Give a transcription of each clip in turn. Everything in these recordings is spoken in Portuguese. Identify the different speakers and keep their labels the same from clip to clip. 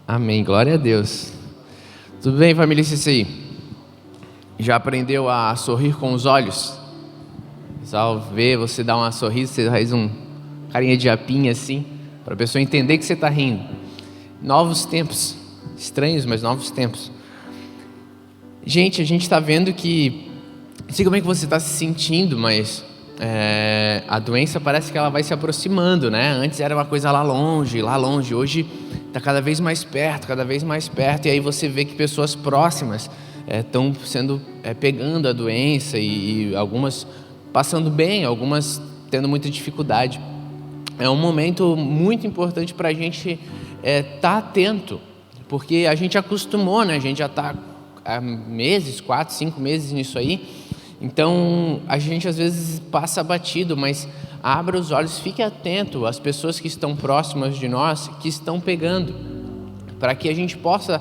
Speaker 1: Amém, glória a Deus. Tudo bem, família CCI? Já aprendeu a sorrir com os olhos? Só ver você dar uma sorriso, você faz um carinha de apinha assim, para a pessoa entender que você está rindo. Novos tempos, estranhos, mas novos tempos. Gente, a gente está vendo que, não sei como é que você está se sentindo, mas a doença parece que ela vai se aproximando, né? Antes era uma coisa lá longe, hoje está cada vez mais perto, e aí você vê que pessoas próximas estão pegando a doença e algumas passando bem, algumas tendo muita dificuldade. É um momento muito importante para a gente estar atento, porque a gente acostumou, né? A gente já está há meses, 4, 5 meses nisso aí. Então, a gente às vezes passa batido, mas abra os olhos, fique atento às pessoas que estão próximas de nós, que estão pegando, para que a gente possa,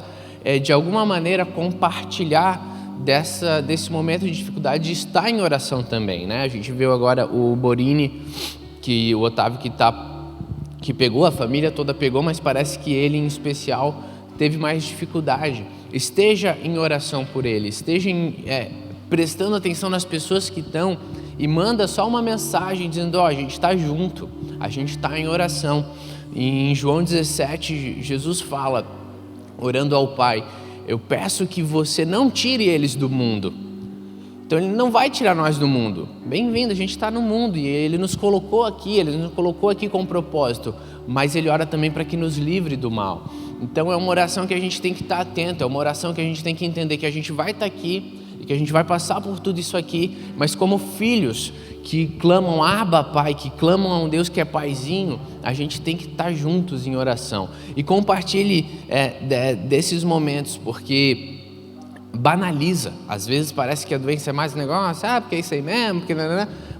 Speaker 1: de alguma maneira, compartilhar desse momento de dificuldade de estar em oração também, né? A gente viu agora o Borini, o Otávio que pegou, a família toda pegou, mas parece que ele em especial teve mais dificuldade. Esteja em oração por ele, esteja prestando atenção nas pessoas que estão, e manda só uma mensagem dizendo: a gente está junto, a gente está em oração. Em João 17, Jesus fala, orando ao Pai: eu peço que você não tire eles do mundo. Então Ele não vai tirar nós do mundo. Bem-vindo, a gente está no mundo e Ele nos colocou aqui com um propósito, mas Ele ora também para que nos livre do mal. Então é uma oração que a gente tem que estar atento, é uma oração que a gente tem que entender que a gente vai estar aqui, que a gente vai passar por tudo isso aqui, mas como filhos que clamam Abba Pai, que clamam a um Deus que é Paizinho, a gente tem que estar juntos em oração. E compartilhe desses momentos, porque banaliza. Às vezes parece que a doença é mais um negócio, porque é isso aí mesmo,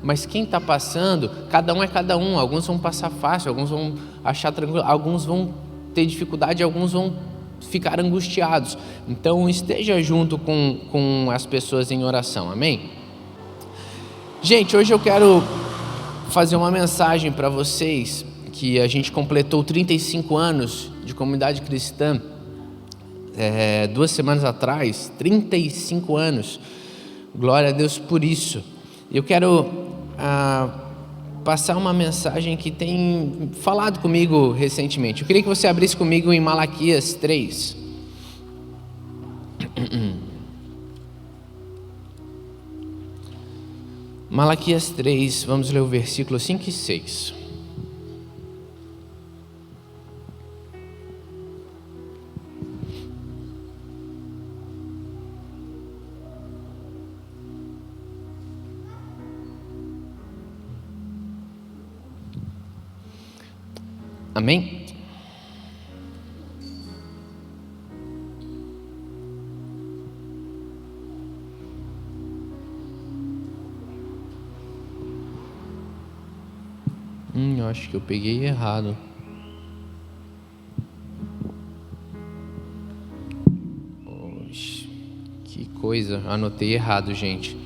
Speaker 1: mas quem está passando, cada um é cada um. Alguns vão passar fácil, alguns vão achar tranquilo, alguns vão ter dificuldade, alguns vão ficar angustiados. Então esteja junto com as pessoas em oração, amém? Gente, hoje eu quero fazer uma mensagem para vocês, que a gente completou 35 anos de comunidade cristã 2 semanas atrás, 35 anos, glória a Deus por isso. Eu quero passar uma mensagem que tem falado comigo recentemente. Eu queria que você abrisse comigo em Malaquias 3. Malaquias 3, vamos ler o versículo 5 e 6. Amém? Eu acho que eu peguei errado. Oxe, que coisa, anotei errado, gente.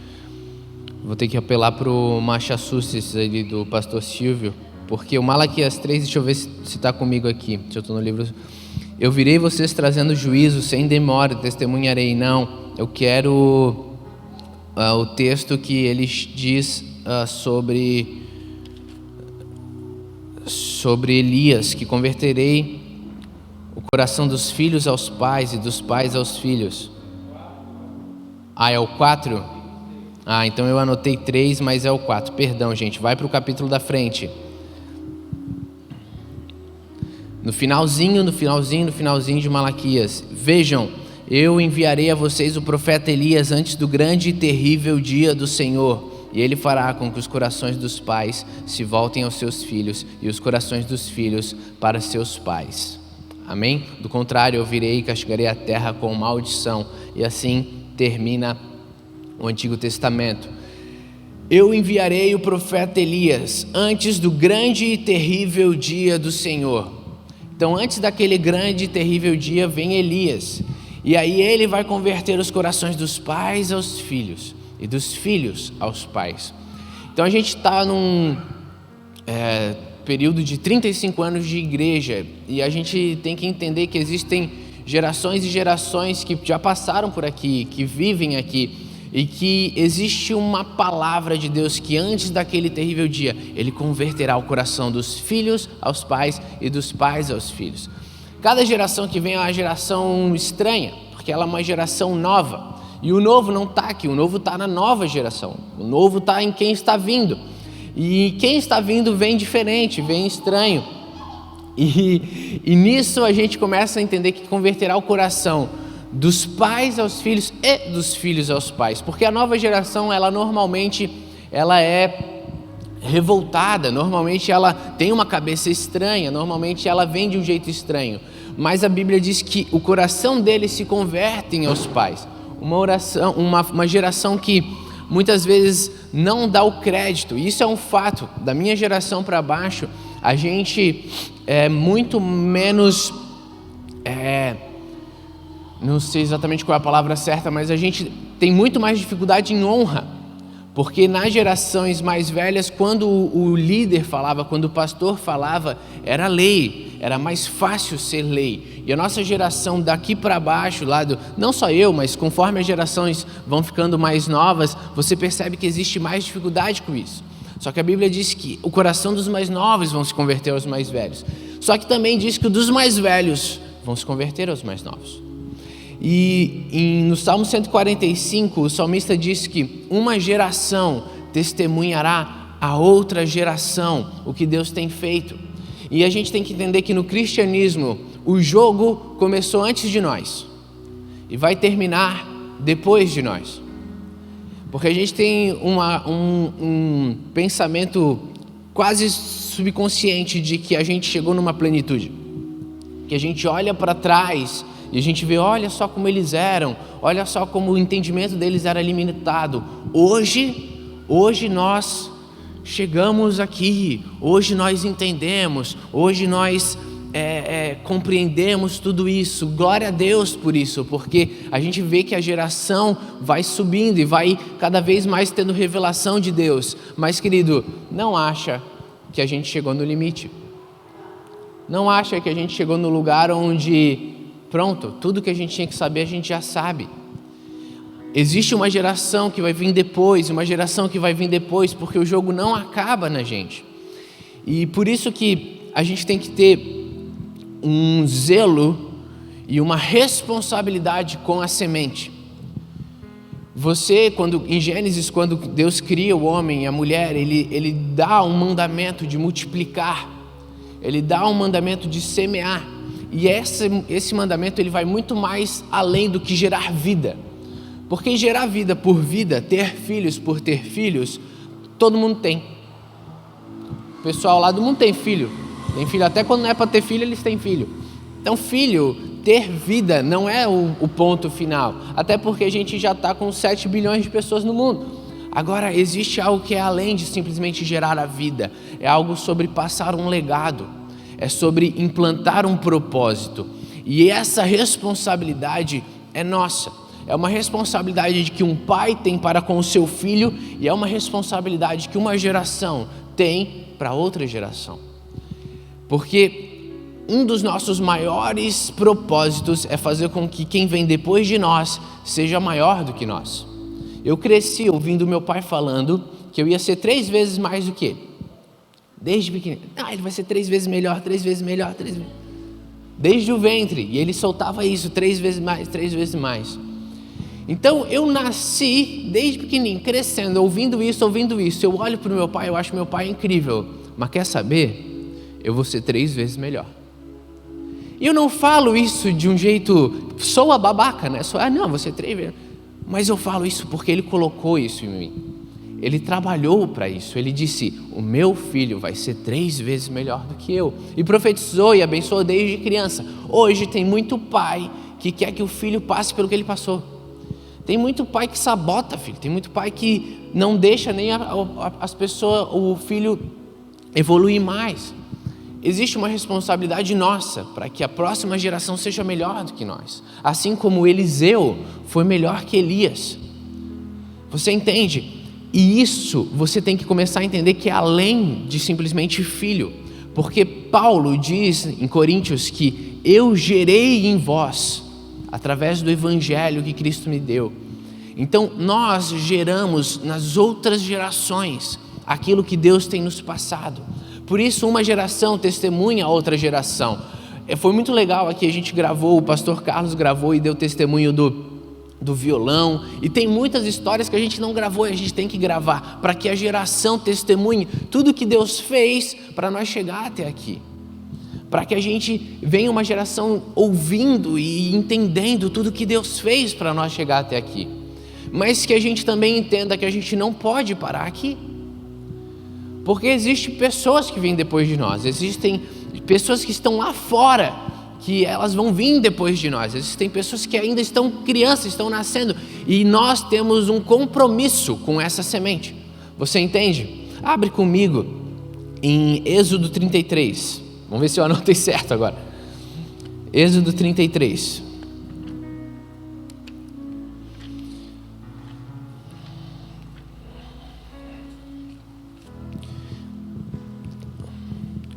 Speaker 1: Vou ter que apelar pro Massachusetts ali do pastor Silvio, porque o Malaquias 3, deixa eu ver se está comigo aqui, se eu estou no livro. Eu virei vocês trazendo juízo, sem demora, testemunharei. Não, eu quero o texto que ele diz sobre Elias, que converterei o coração dos filhos aos pais e dos pais aos filhos. É o 4? Então eu anotei 3, mas é o 4, perdão, gente, vai para o capítulo da frente. No finalzinho de Malaquias: vejam, eu enviarei a vocês o profeta Elias antes do grande e terrível dia do Senhor, e ele fará com que os corações dos pais se voltem aos seus filhos e os corações dos filhos para seus pais. Amém? Do contrário, eu virei e castigarei a terra com maldição. E assim termina o Antigo Testamento. Eu enviarei o profeta Elias antes do grande e terrível dia do Senhor. Então, antes daquele grande e terrível dia, vem Elias. E aí ele vai converter os corações dos pais aos filhos e dos filhos aos pais. Então, a gente está período de 35 anos de igreja, e a gente tem que entender que existem gerações e gerações que já passaram por aqui, que vivem aqui, e que existe uma palavra de Deus que antes daquele terrível dia, Ele converterá o coração dos filhos aos pais e dos pais aos filhos. Cada geração que vem é uma geração estranha, porque ela é uma geração nova, e o novo não está aqui, o novo está na nova geração, o novo está em quem está vindo, e quem está vindo vem diferente, vem estranho, e nisso a gente começa a entender que converterá o coração dos pais aos filhos e dos filhos aos pais, porque a nova geração, ela normalmente ela é revoltada, normalmente ela tem uma cabeça estranha, normalmente ela vem de um jeito estranho, mas a Bíblia diz que o coração deles se convertem aos pais, uma geração que muitas vezes não dá o crédito, e isso é um fato. Da minha geração para baixo, a gente é muito menos, não sei exatamente qual é a palavra certa, mas a gente tem muito mais dificuldade em honra, porque nas gerações mais velhas, quando o líder falava, quando o pastor falava, era lei, era mais fácil ser lei. E a nossa geração daqui para baixo, não só eu, mas conforme as gerações vão ficando mais novas, você percebe que existe mais dificuldade com isso. Só que a Bíblia diz que o coração dos mais novos vão se converter aos mais velhos. Só que também diz que o dos mais velhos vão se converter aos mais novos. E no Salmo 145, o salmista diz que uma geração testemunhará a outra geração o que Deus tem feito. E a gente tem que entender que no cristianismo, o jogo começou antes de nós e vai terminar depois de nós. Porque a gente tem um pensamento quase subconsciente de que a gente chegou numa plenitude. Que a gente olha para trás e a gente vê, olha só como eles eram, olha só como o entendimento deles era limitado. Hoje nós chegamos aqui, hoje nós entendemos, hoje nós compreendemos tudo isso. Glória a Deus por isso, porque a gente vê que a geração vai subindo e vai cada vez mais tendo revelação de Deus. Mas, querido, não acha que a gente chegou no limite. Não acha que a gente chegou no lugar onde, pronto, tudo que a gente tinha que saber a gente já sabe. Existe uma geração que vai vir depois, uma geração que vai vir depois, porque o jogo não acaba na gente. E por isso que a gente tem que ter um zelo e uma responsabilidade com a semente. Em Gênesis, quando Deus cria o homem e a mulher, ele dá um mandamento de multiplicar, ele dá um mandamento de semear, e esse mandamento ele vai muito mais além do que gerar vida, porque gerar vida por vida, ter filhos por ter filhos, todo mundo tem. O pessoal lá do mundo tem filho até quando não é para ter filho, eles têm filho. Então ter vida não é o ponto final, até porque a gente já está com 7 bilhões de pessoas no mundo. Agora existe algo que é além de simplesmente gerar a vida, é algo sobre passar um legado, é sobre implantar um propósito, e essa responsabilidade é nossa, é uma responsabilidade que um pai tem para com o seu filho, e é uma responsabilidade que uma geração tem para outra geração, porque um dos nossos maiores propósitos é fazer com que quem vem depois de nós seja maior do que nós. Eu cresci ouvindo meu pai falando que eu ia ser 3 vezes mais do que ele. Desde pequeno. Ele vai ser 3 vezes melhor, 3 vezes melhor, 3 vezes. Desde o ventre. E ele soltava isso, 3 vezes mais, 3 vezes mais. Então eu nasci desde pequenininho, crescendo, ouvindo isso. Eu olho para o meu pai, eu acho meu pai incrível. Mas quer saber? Eu vou ser 3 vezes melhor. E eu não falo isso de um jeito, sou a babaca, né? Você 3 vezes. Mas eu falo isso porque ele colocou isso em mim. Ele trabalhou para isso. Ele disse, o meu filho vai ser 3 vezes melhor do que eu. E profetizou e abençoou desde criança. Hoje tem muito pai que quer que o filho passe pelo que ele passou. Tem muito pai que sabota, filho. Tem muito pai que não deixa nem as pessoas, o filho evoluir mais. Existe uma responsabilidade nossa para que a próxima geração seja melhor do que nós. Assim como Eliseu foi melhor que Elias. Você entende? E isso você tem que começar a entender que é além de simplesmente filho. Porque Paulo diz em Coríntios que eu gerei em vós, através do evangelho que Cristo me deu. Então nós geramos nas outras gerações aquilo que Deus tem nos passado. Por isso uma geração testemunha a outra geração. Foi muito legal aqui, a gente gravou, o pastor Carlos gravou e deu testemunho do violão, e tem muitas histórias que a gente não gravou e a gente tem que gravar, para que a geração testemunhe tudo que Deus fez para nós chegar até aqui, para que a gente venha uma geração ouvindo e entendendo tudo que Deus fez para nós chegar até aqui, mas que a gente também entenda que a gente não pode parar aqui, porque existem pessoas que vêm depois de nós, existem pessoas que estão lá fora, que elas vão vir depois de nós. Existem pessoas que ainda estão crianças, estão nascendo, e nós temos um compromisso com essa semente. Você entende? Abre comigo em Êxodo 33. Vamos ver se eu anotei certo agora. Êxodo 33.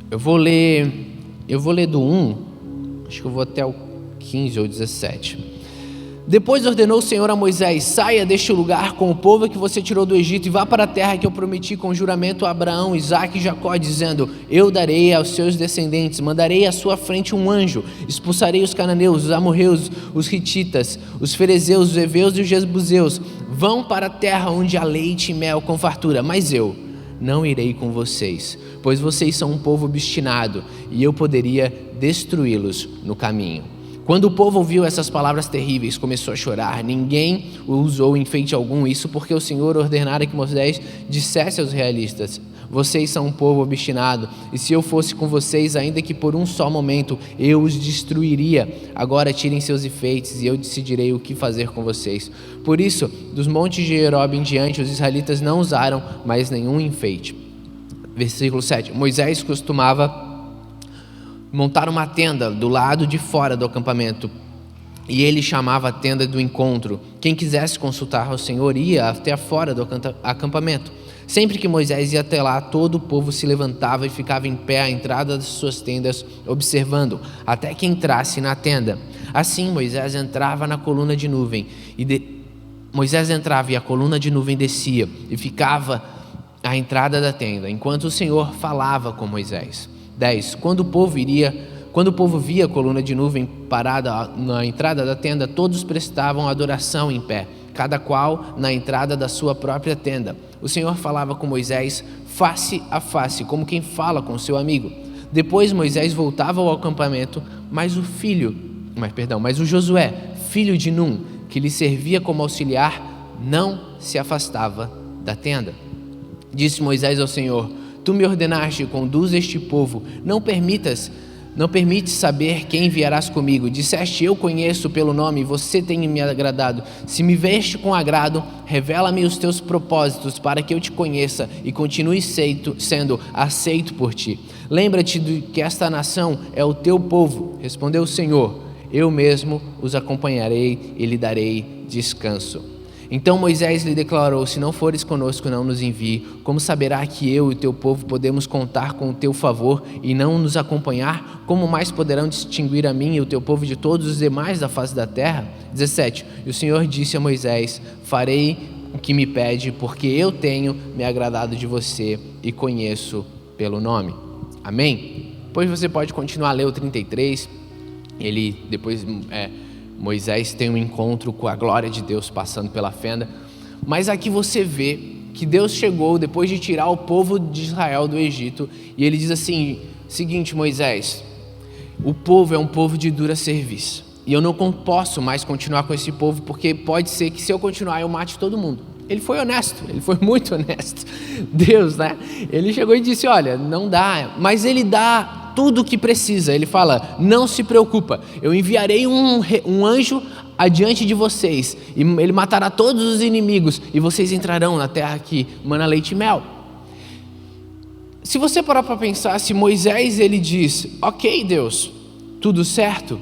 Speaker 1: Eu vou ler do 1. Acho que eu vou até o 15 ou 17. Depois ordenou o Senhor a Moisés: saia deste lugar com o povo que você tirou do Egito e vá para a terra que eu prometi com juramento a Abraão, Isaque e Jacó, dizendo: eu darei aos seus descendentes, mandarei à sua frente um anjo, expulsarei os cananeus, os amorreus, os hititas, os ferezeus, os heveus e os jebuseus. Vão para a terra onde há leite e mel com fartura, mas eu não irei com vocês, pois vocês são um povo obstinado e eu poderia destruí-los no caminho. Quando o povo ouviu essas palavras terríveis, começou a chorar. Ninguém usou enfeite algum, isso porque o Senhor ordenara que Moisés dissesse aos israelitas: vocês são um povo obstinado, e se eu fosse com vocês, ainda que por um só momento, eu os destruiria. Agora tirem seus enfeites e eu decidirei o que fazer com vocês. Por isso, dos montes de Herob em diante, os israelitas não usaram mais nenhum enfeite. Versículo 7. Moisés costumava montar uma tenda do lado de fora do acampamento, e ele chamava a tenda do encontro. Quem quisesse consultar ao Senhor ia até fora do acampamento. Sempre que Moisés ia até lá, todo o povo se levantava e ficava em pé à entrada das suas tendas, observando, até que entrasse na tenda. Assim Moisés entrava na coluna de nuvem, Moisés entrava e a coluna de nuvem descia, e ficava à entrada da tenda, enquanto o Senhor falava com Moisés. 10. Quando o povo via a coluna de nuvem parada na entrada da tenda, todos prestavam adoração em pé, cada qual na entrada da sua própria tenda. O Senhor falava com Moisés face a face, como quem fala com seu amigo. Depois Moisés voltava ao acampamento, mas o Josué, filho de Num, que lhe servia como auxiliar, não se afastava da tenda. Disse Moisés ao Senhor: tu me ordenaste, conduz este povo, não permites saber quem enviarás comigo. Disseste: eu conheço pelo nome, você tem me agradado. Se me veste com agrado, revela-me os teus propósitos, para que eu te conheça e continue sendo aceito por ti. Lembra-te de que esta nação é o teu povo. Respondeu o Senhor: eu mesmo os acompanharei e lhe darei descanso. Então Moisés lhe declarou: se não fores conosco, não nos envie. Como saberá que eu e o teu povo podemos contar com o teu favor e não nos acompanhar? Como mais poderão distinguir a mim e o teu povo de todos os demais da face da terra? 17. E o Senhor disse a Moisés: farei o que me pede, porque eu tenho me agradado de você e conheço pelo nome. Amém? Depois você pode continuar a ler o 33. Moisés tem um encontro com a glória de Deus passando pela fenda, mas aqui você vê que Deus chegou depois de tirar o povo de Israel do Egito, e ele diz assim: seguinte, Moisés, o povo é um povo de dura serviço, e eu não posso mais continuar com esse povo, porque pode ser que se eu continuar eu mate todo mundo. Ele foi honesto, ele foi muito honesto. Deus, né? Ele chegou e disse: olha, não dá, mas ele dá tudo o que precisa. Ele fala: não se preocupa, eu enviarei um anjo adiante de vocês, e ele matará todos os inimigos, e vocês entrarão na terra que mana leite e mel. Se você parar para pensar, se Moisés ele diz: ok, Deus, tudo certo,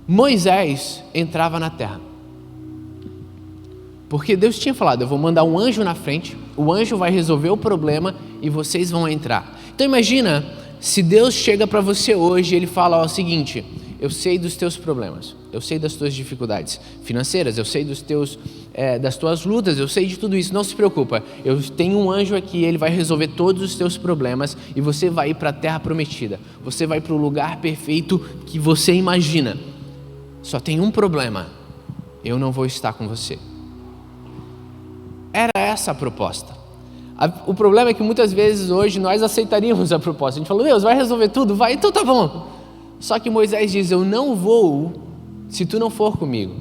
Speaker 1: Moisés entrava na terra, porque Deus tinha falado: eu vou mandar um anjo na frente, o anjo vai resolver o problema e vocês vão entrar. Então imagina Se Deus chega para você hoje e Ele fala o seguinte: eu sei dos teus problemas, eu sei das tuas dificuldades financeiras, eu sei das tuas lutas, eu sei de tudo isso, não se preocupa, eu tenho um anjo aqui, ele vai resolver todos os teus problemas e você vai ir para a terra prometida, você vai para o lugar perfeito que você imagina. Só tem um problema: eu não vou estar com você. Era essa a proposta. O problema é que muitas vezes hoje nós aceitaríamos a proposta. A gente falou: Deus, vai resolver tudo? Vai, então tá bom. Só que Moisés diz: eu não vou se tu não for comigo.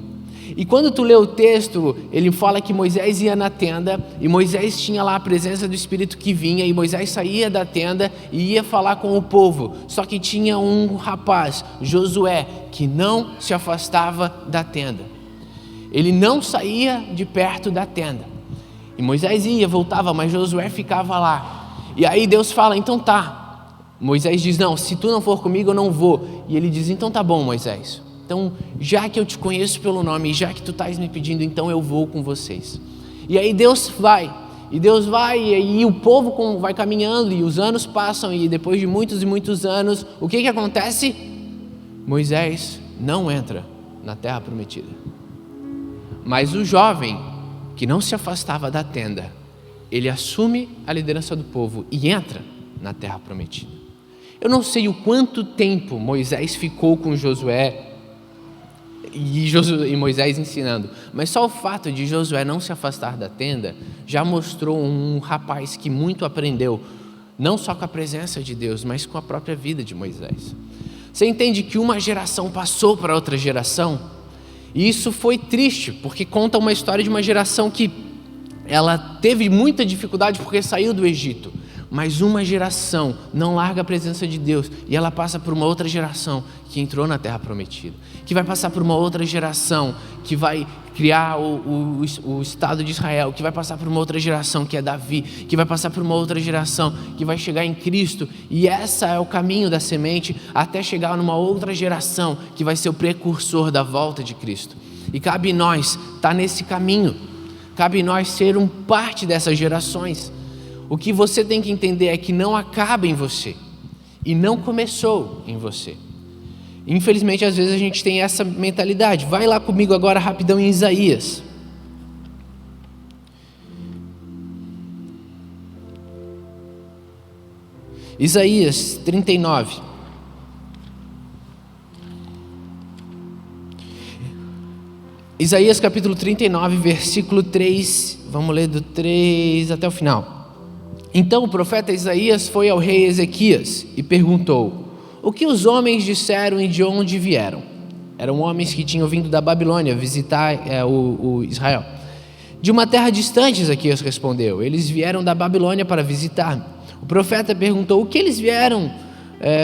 Speaker 1: E quando tu lê o texto, ele fala que Moisés ia na tenda e Moisés tinha lá a presença do Espírito que vinha, e Moisés saía da tenda e ia falar com o povo. Só que tinha um rapaz, Josué, que não se afastava da tenda. Ele não saía de perto da tenda. E Moisés ia, voltava, mas Josué ficava lá. E aí Deus fala: então tá. Moisés diz: não, se tu não for comigo eu não vou. E ele diz: então tá bom, Moisés, então já que eu te conheço pelo nome, já que tu estás me pedindo, então eu vou com vocês. E aí Deus vai, e aí o povo vai caminhando, e os anos passam, e depois de muitos e muitos anos, o que acontece? Moisés não entra na terra prometida. Mas o jovem que não se afastava da tenda, ele assume a liderança do povo e entra na terra prometida. Eu não sei o quanto tempo Moisés ficou com Josué e Moisés ensinando, mas só o fato de Josué não se afastar da tenda já mostrou um rapaz que muito aprendeu, não só com a presença de Deus, mas com a própria vida de Moisés. Você entende que uma geração passou para outra geração? E isso foi triste, porque conta uma história de uma geração que ela teve muita dificuldade porque saiu do Egito. Mas uma geração não larga a presença de Deus e ela passa por uma outra geração que entrou na terra prometida, que vai passar por uma outra geração que vai criar o Estado de Israel, que vai passar por uma outra geração que é Davi, que vai passar por uma outra geração que vai chegar em Cristo, e essa é o caminho da semente até chegar numa outra geração que vai ser o precursor da volta de Cristo. E cabe nós estar nesse caminho, cabe nós ser parte dessas gerações. O que você tem que entender é que não acaba em você e não começou em você. Infelizmente, às vezes a gente tem essa mentalidade. Vai lá comigo agora rapidão em Isaías. Isaías 39. Isaías capítulo 39, versículo 3. Vamos ler do 3 até o final. Então o profeta Isaías foi ao rei Ezequias e perguntou: o que os homens disseram e de onde vieram? Eram homens que tinham vindo da Babilônia visitar o Israel. De uma terra distante, Ezequias respondeu. Eles vieram da Babilônia para visitar. O profeta perguntou: o que eles vieram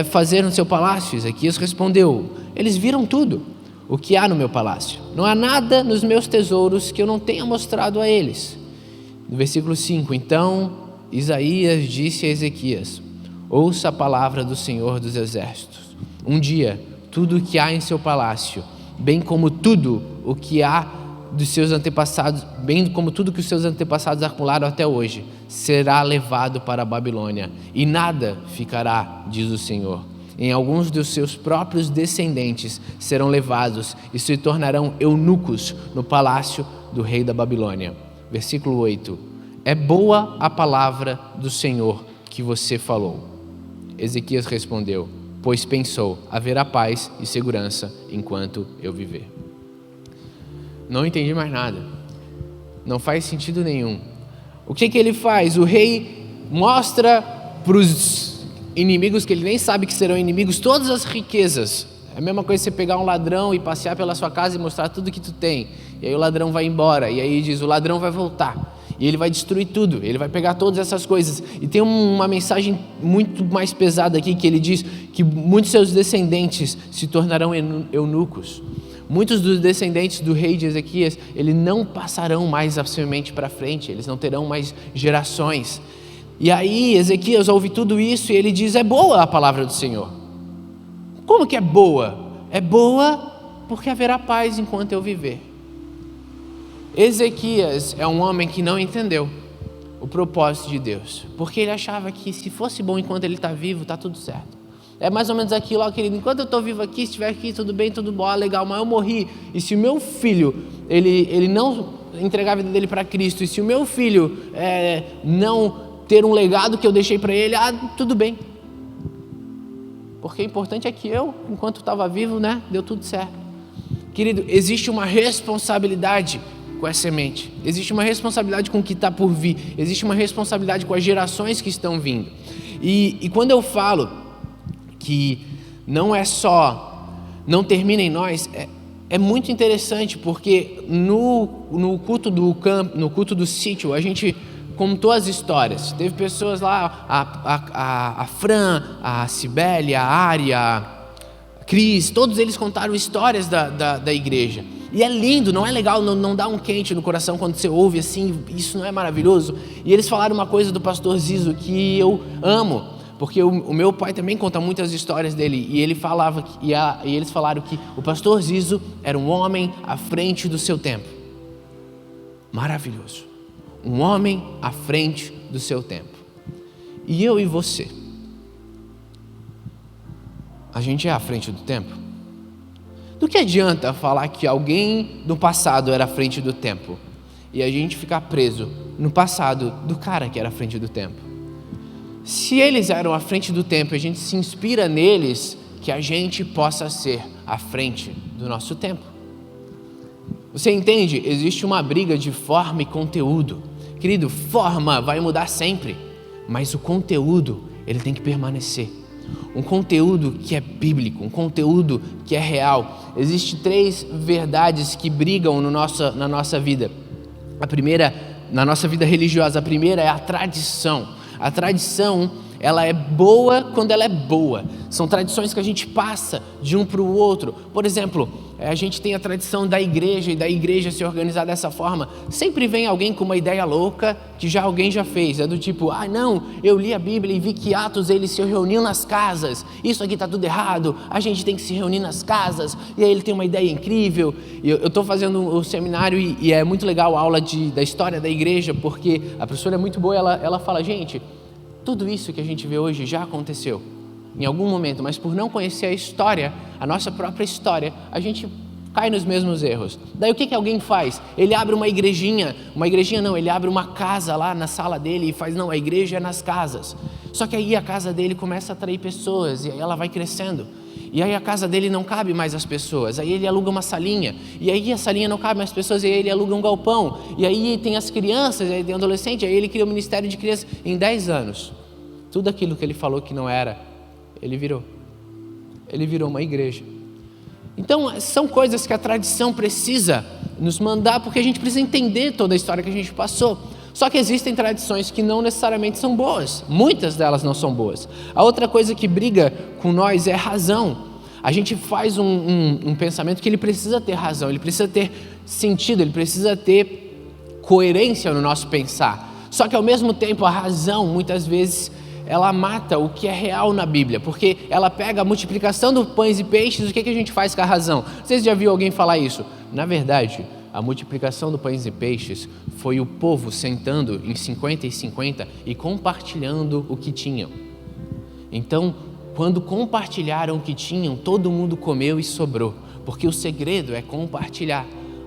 Speaker 1: fazer no seu palácio? Ezequias respondeu: eles viram tudo o que há no meu palácio. Não há nada nos meus tesouros que eu não tenha mostrado a eles. No versículo 5, então Isaías disse a Ezequias: ouça a palavra do Senhor dos Exércitos. Um dia, tudo o que há em seu palácio, bem como tudo o que há dos seus antepassados, bem como tudo que os seus antepassados acumularam até hoje, será levado para a Babilônia, e nada ficará, diz o Senhor. Em alguns dos seus próprios descendentes serão levados e se tornarão eunucos no palácio do rei da Babilônia. Versículo 8. É boa a palavra do Senhor que você falou. Ezequias respondeu: pois pensou, haverá paz e segurança enquanto eu viver. Não entendi mais nada. Não faz sentido nenhum. O que ele faz? O rei mostra para os inimigos, que ele nem sabe que serão inimigos, todas as riquezas. É a mesma coisa você pegar um ladrão e passear pela sua casa e mostrar tudo que tu tem. E aí o ladrão vai embora. E aí diz: o ladrão vai voltar. E ele vai destruir tudo, ele vai pegar todas essas coisas. E tem uma mensagem muito mais pesada aqui, que ele diz que muitos seus descendentes se tornarão eunucos. Muitos dos descendentes do rei de Ezequias, eles não passarão mais a semente para frente, eles não terão mais gerações. E aí Ezequias ouve tudo isso e ele diz: é boa a palavra do Senhor. Como que é boa? É boa porque haverá paz enquanto eu viver. Ezequias é um homem que não entendeu. o propósito de Deus, porque ele achava que se fosse bom enquanto ele está vivo, está tudo certo. É mais ou menos aquilo, ó, querido, enquanto eu estou vivo aqui, se estiver aqui, tudo bem, tudo bom, legal, mas eu morri, e se o meu filho, ele não entregar a vida dele para Cristo, e se o meu filho não ter um legado que eu deixei para ele, tudo bem. Porque o importante é que eu, enquanto estava vivo, deu tudo certo. Querido, existe uma responsabilidade com a semente, existe uma responsabilidade com o que está por vir, existe uma responsabilidade com as gerações que estão vindo. E quando eu falo que não é só, não termina em nós, é muito interessante, porque no culto do campo, no culto do sítio, a gente contou as histórias. Teve pessoas lá, a Fran, a Cibele, a Ária, a Cris, todos eles contaram histórias da igreja. E é lindo, não é legal, não dá um quente no coração quando você ouve assim, isso não é maravilhoso? E eles falaram uma coisa do pastor Zizo que eu amo, porque o meu pai também conta muitas histórias dele, e ele falava, e eles falaram que o pastor Zizo era um homem à frente do seu tempo. Maravilhoso. Um homem à frente do seu tempo. E eu e você, a gente é à frente do tempo? Do que adianta falar que alguém do passado era à frente do tempo e a gente ficar preso no passado do cara que era à frente do tempo? Se eles eram à frente do tempo e a gente se inspira neles, que a gente possa ser à frente do nosso tempo. Você entende? Existe uma briga de forma e conteúdo. Querido, forma vai mudar sempre, mas o conteúdo, ele tem que permanecer. Um conteúdo que é bíblico, um conteúdo que é real. Existem 3 verdades que brigam na nossa vida. A primeira, na nossa vida religiosa, a primeira é a tradição. A tradição, ela é boa quando ela é boa. São tradições que a gente passa de um para o outro. Por exemplo, a gente tem a tradição da igreja, e da igreja se organizar dessa forma. Sempre vem alguém com uma ideia louca que alguém já fez. É do tipo, não, eu li a Bíblia e vi que Atos eles se reuniam nas casas. Isso aqui está tudo errado, a gente tem que se reunir nas casas. E aí ele tem uma ideia incrível. Eu estou fazendo o seminário e é muito legal a aula da história da igreja, porque a professora é muito boa, ela fala, gente, tudo isso que a gente vê hoje já aconteceu em algum momento, mas por não conhecer a história, a nossa própria história, a gente cai nos mesmos erros. Daí o que alguém faz? Ele abre uma igrejinha não, ele abre uma casa lá na sala dele e faz, não, a igreja é nas casas. Só que aí a casa dele começa a atrair pessoas e aí ela vai crescendo. E aí a casa dele não cabe mais as pessoas, aí ele aluga uma salinha, e aí a salinha não cabe mais as pessoas, e aí ele aluga um galpão, e aí tem as crianças, e aí tem adolescente, aí ele cria o ministério de crianças. Em 10 anos, tudo aquilo que ele falou que não era, ele virou uma igreja. Então são coisas que a tradição precisa nos mandar, porque a gente precisa entender toda a história que a gente passou. Só que existem tradições que não necessariamente são boas, muitas delas não são boas. A outra coisa que briga com nós é razão. A gente faz um pensamento que ele precisa ter razão, ele precisa ter sentido, ele precisa ter coerência no nosso pensar. Só que ao mesmo tempo a razão, muitas vezes, ela mata o que é real na Bíblia, porque ela pega a multiplicação dos pães e peixes. O que a gente faz com a razão? Vocês já viram alguém falar isso? Na verdade, a multiplicação dos pães e peixes foi o povo sentando em 50 e 50 e compartilhando o que tinham. Então, quando compartilharam o que tinham, todo mundo comeu e sobrou, porque o segredo é compartilhar.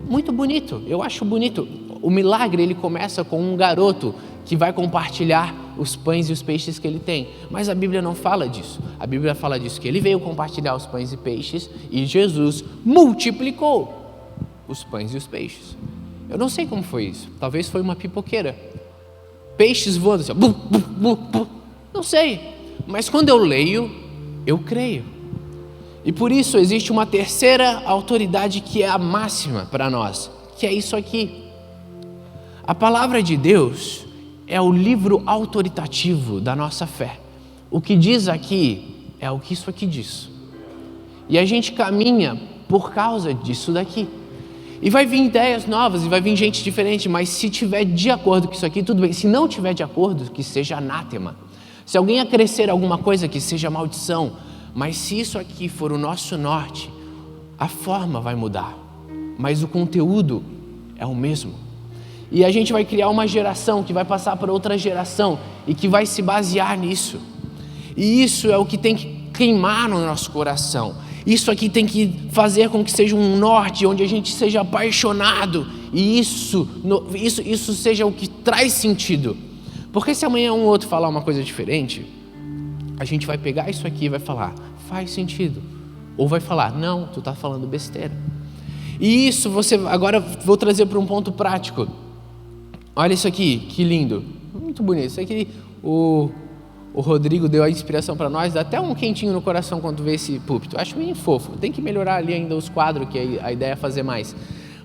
Speaker 1: Muito bonito, eu acho bonito. O milagre, ele começa com um garoto que vai compartilhar os pães e os peixes que ele tem. Mas a Bíblia não fala disso. A Bíblia fala disso, que ele veio compartilhar os pães e peixes e Jesus multiplicou os pães e os peixes. Eu não sei como foi isso. Talvez foi uma pipoqueira. Peixes voando assim, bum, bum, bum, bum. Não sei. Mas quando eu leio, eu creio. E por isso existe uma terceira autoridade que é a máxima para nós, que é isso aqui. A palavra de Deus é o livro autoritativo da nossa fé. O que diz aqui é o que isso aqui diz. E a gente caminha por causa disso daqui. E vai vir ideias novas, e vai vir gente diferente, mas se tiver de acordo com isso aqui, tudo bem. Se não tiver de acordo, que seja anátema. Se alguém acrescer alguma coisa, que seja maldição. Mas se isso aqui for o nosso norte, a forma vai mudar, mas o conteúdo é o mesmo. E a gente vai criar uma geração que vai passar para outra geração e que vai se basear nisso. E isso é o que tem que queimar no nosso coração. Isso aqui tem que fazer com que seja um norte, onde a gente seja apaixonado. E isso seja o que traz sentido. Porque se amanhã um outro falar uma coisa diferente, a gente vai pegar isso aqui e vai falar, faz sentido. Ou vai falar, não, tu está falando besteira. E isso agora vou trazer para um ponto prático. Olha isso aqui, que lindo. Muito bonito. Isso aqui o Rodrigo deu a inspiração para nós, dá até um quentinho no coração quando vê esse púlpito. Acho bem fofo. Tem que melhorar ali ainda os quadros, que a ideia é fazer mais.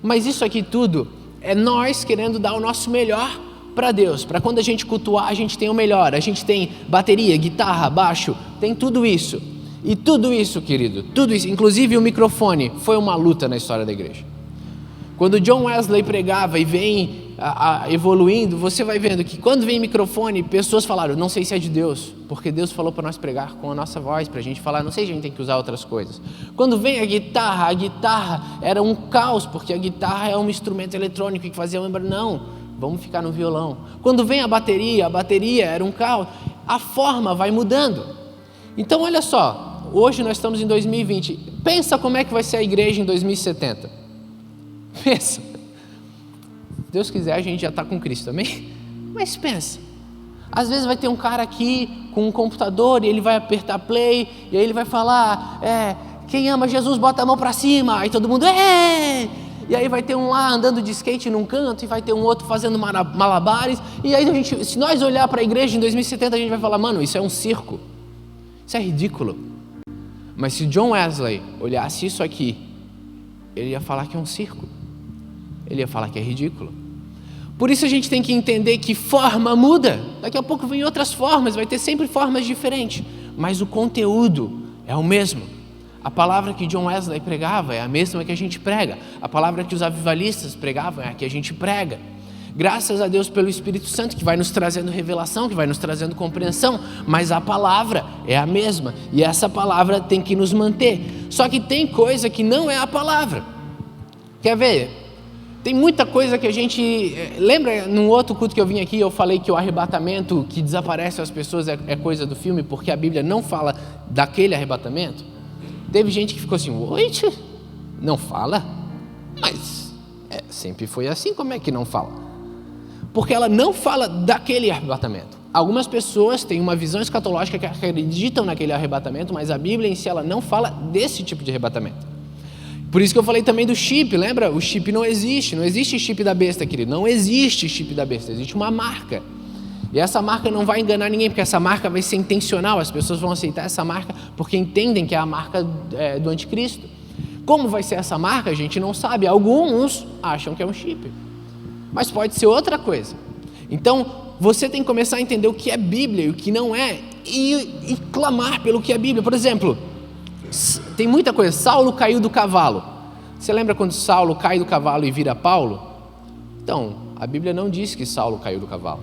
Speaker 1: Mas isso aqui tudo é nós querendo dar o nosso melhor para Deus. Para quando a gente cultuar, a gente tem o melhor. A gente tem bateria, guitarra, baixo, tem tudo isso. E tudo isso, querido, tudo isso, inclusive o microfone, foi uma luta na história da igreja. Quando John Wesley pregava e vem evoluindo, você vai vendo que quando vem microfone, pessoas falaram, não sei se é de Deus, porque Deus falou para nós pregar com a nossa voz, para a gente falar, não sei se a gente tem que usar outras coisas. Quando vem a guitarra era um caos, porque a guitarra é um instrumento eletrônico que fazia lembrar, não, vamos ficar no violão. Quando vem a bateria era um caos, a forma vai mudando. Então olha só, hoje nós estamos em 2020, pensa como é que vai ser a igreja em 2070. Pensa, se Deus quiser a gente já está com Cristo, amém? Mas pensa, às vezes vai ter um cara aqui com um computador e ele vai apertar play e aí ele vai falar, quem ama Jesus bota a mão para cima, aí todo mundo, e aí vai ter um lá andando de skate num canto e vai ter um outro fazendo malabares, e aí se nós olhar para a igreja em 2070 a gente vai falar, mano, isso é um circo, isso é ridículo. Mas se John Wesley olhasse isso aqui, ele ia falar que é um circo. Ele ia falar que é ridículo. Por isso a gente tem que entender que forma muda. Daqui a pouco vem outras formas, vai ter sempre formas diferentes. Mas o conteúdo é o mesmo. A palavra que John Wesley pregava é a mesma que a gente prega. A palavra que os avivalistas pregavam é a que a gente prega. Graças a Deus pelo Espírito Santo, que vai nos trazendo revelação, que vai nos trazendo compreensão. Mas a palavra é a mesma. E essa palavra tem que nos manter. Só que tem coisa que não é a palavra. Quer ver? Tem muita coisa que a gente... Lembra, num outro culto que eu vim aqui, eu falei que o arrebatamento que desaparece as pessoas é coisa do filme, porque a Bíblia não fala daquele arrebatamento? Teve gente que ficou assim, oi, não fala? Mas sempre foi assim, como é que não fala? Porque ela não fala daquele arrebatamento. Algumas pessoas têm uma visão escatológica que acreditam naquele arrebatamento, mas a Bíblia em si ela não fala desse tipo de arrebatamento. Por isso que eu falei também do chip, lembra? O chip não existe chip da besta, querido, não existe chip da besta, existe uma marca. E essa marca não vai enganar ninguém, porque essa marca vai ser intencional, as pessoas vão aceitar essa marca porque entendem que é a marca do anticristo. Como vai ser essa marca, a gente não sabe, alguns acham que é um chip, mas pode ser outra coisa. Então, você tem que começar a entender o que é Bíblia e o que não é, e clamar pelo que é Bíblia. Por exemplo, tem muita coisa, Saulo caiu do cavalo. Você lembra quando Saulo cai do cavalo e vira Paulo? Então, a Bíblia não diz que Saulo caiu do cavalo.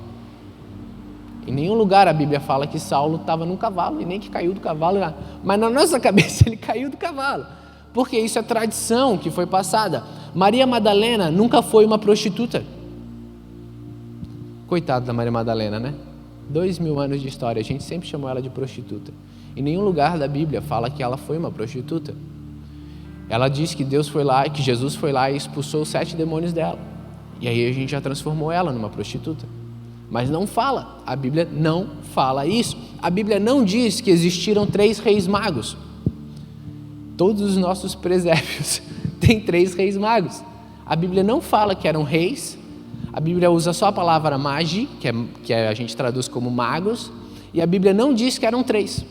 Speaker 1: Em nenhum lugar a Bíblia fala que Saulo estava num cavalo e nem que caiu do cavalo. Mas na nossa cabeça ele caiu do cavalo, porque isso é tradição que foi passada. Maria Madalena nunca foi uma prostituta. Coitada da Maria Madalena, né? 2000 anos de história, a gente sempre chamou ela de prostituta. Em nenhum lugar da Bíblia fala que ela foi uma prostituta. Ela diz que Deus foi lá, que Jesus foi lá e expulsou os 7 demônios dela. E aí a gente já transformou ela numa prostituta. Mas não fala, a Bíblia não fala isso. A Bíblia não diz que existiram 3 reis magos. Todos os nossos presépios têm 3 reis magos. A Bíblia não fala que eram reis. A Bíblia usa só a palavra magi, que a gente traduz como magos. E a Bíblia não diz que eram 3.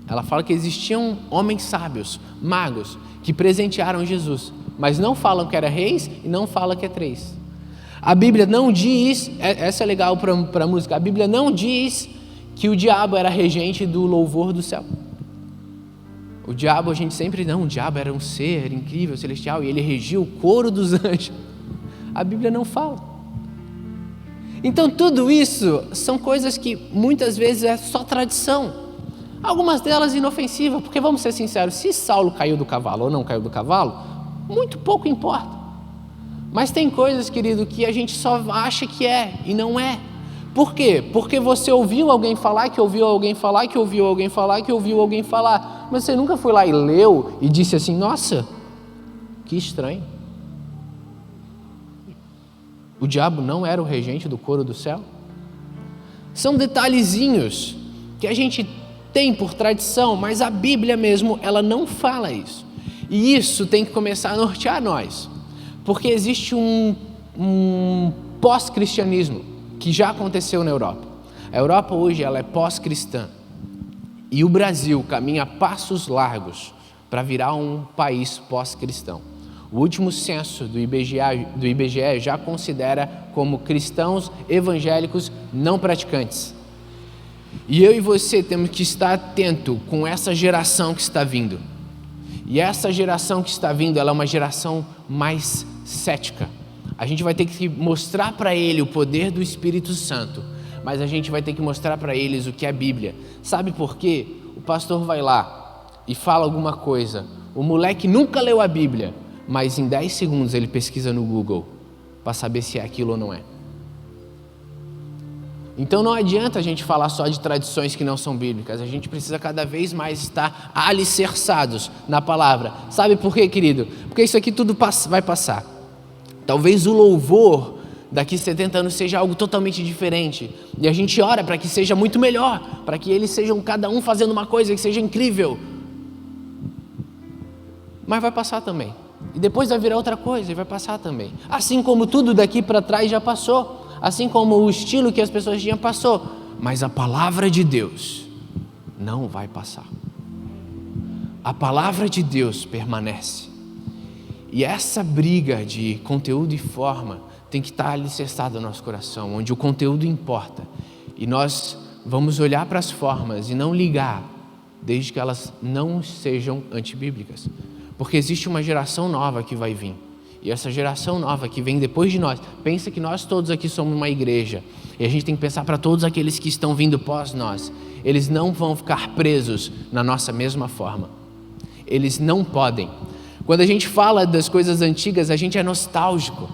Speaker 1: Ela fala que existiam homens sábios, magos, que presentearam Jesus, mas não falam que era reis e não fala que é 3. A Bíblia não diz, essa é legal para a música, a Bíblia não diz que o diabo era regente do louvor do céu. O diabo, a gente sempre, não, o diabo era um ser incrível, celestial, e ele regia o coro dos anjos. A Bíblia não fala. Então tudo isso são coisas que muitas vezes é só tradição. Algumas delas inofensivas, porque vamos ser sinceros, se Saulo caiu do cavalo ou não caiu do cavalo, muito pouco importa. Mas tem coisas, querido, que a gente só acha que é e não é. Por quê? Porque você ouviu alguém falar, que ouviu alguém falar, que ouviu alguém falar, que ouviu alguém falar. Mas você nunca foi lá e leu e disse assim, nossa, que estranho. O diabo não era o regente do coro do céu? São detalhezinhos que a gente tem por tradição, mas a Bíblia mesmo, ela não fala isso. E isso tem que começar a nortear nós. Porque existe um pós-cristianismo que já aconteceu na Europa. A Europa hoje ela é pós-cristã. E o Brasil caminha a passos largos para virar um país pós-cristão. O último censo do IBGE já considera como cristãos evangélicos não praticantes. E eu e você temos que estar atento com essa geração que está vindo. E essa geração que está vindo, ela é uma geração mais cética. A gente vai ter que mostrar para ele o poder do Espírito Santo, mas a gente vai ter que mostrar para eles o que é Bíblia. Sabe por quê? O pastor vai lá e fala alguma coisa. O moleque nunca leu a Bíblia, mas em 10 segundos ele pesquisa no Google para saber se é aquilo ou não é. Então não adianta a gente falar só de tradições que não são bíblicas, a gente precisa cada vez mais estar alicerçados na palavra. Sabe por quê, querido? Porque isso aqui tudo vai passar. Talvez o louvor daqui 70 anos seja algo totalmente diferente, e a gente ora para que seja muito melhor, para que eles sejam cada um fazendo uma coisa que seja incrível. Mas vai passar também, e depois vai virar outra coisa e vai passar também. Assim como tudo daqui para trás já passou. Assim como o estilo que as pessoas tinham passou, mas a palavra de Deus não vai passar. A palavra de Deus permanece. E essa briga de conteúdo e forma tem que estar alicerçada no nosso coração, onde o conteúdo importa. E nós vamos olhar para as formas e não ligar, desde que elas não sejam antibíblicas. Porque existe uma geração nova que vai vir. E essa geração nova que vem depois de nós, pensa que nós todos aqui somos uma igreja. E a gente tem que pensar para todos aqueles que estão vindo pós nós. Eles não vão ficar presos na nossa mesma forma. Eles não podem. Quando a gente fala das coisas antigas, a gente é nostálgico.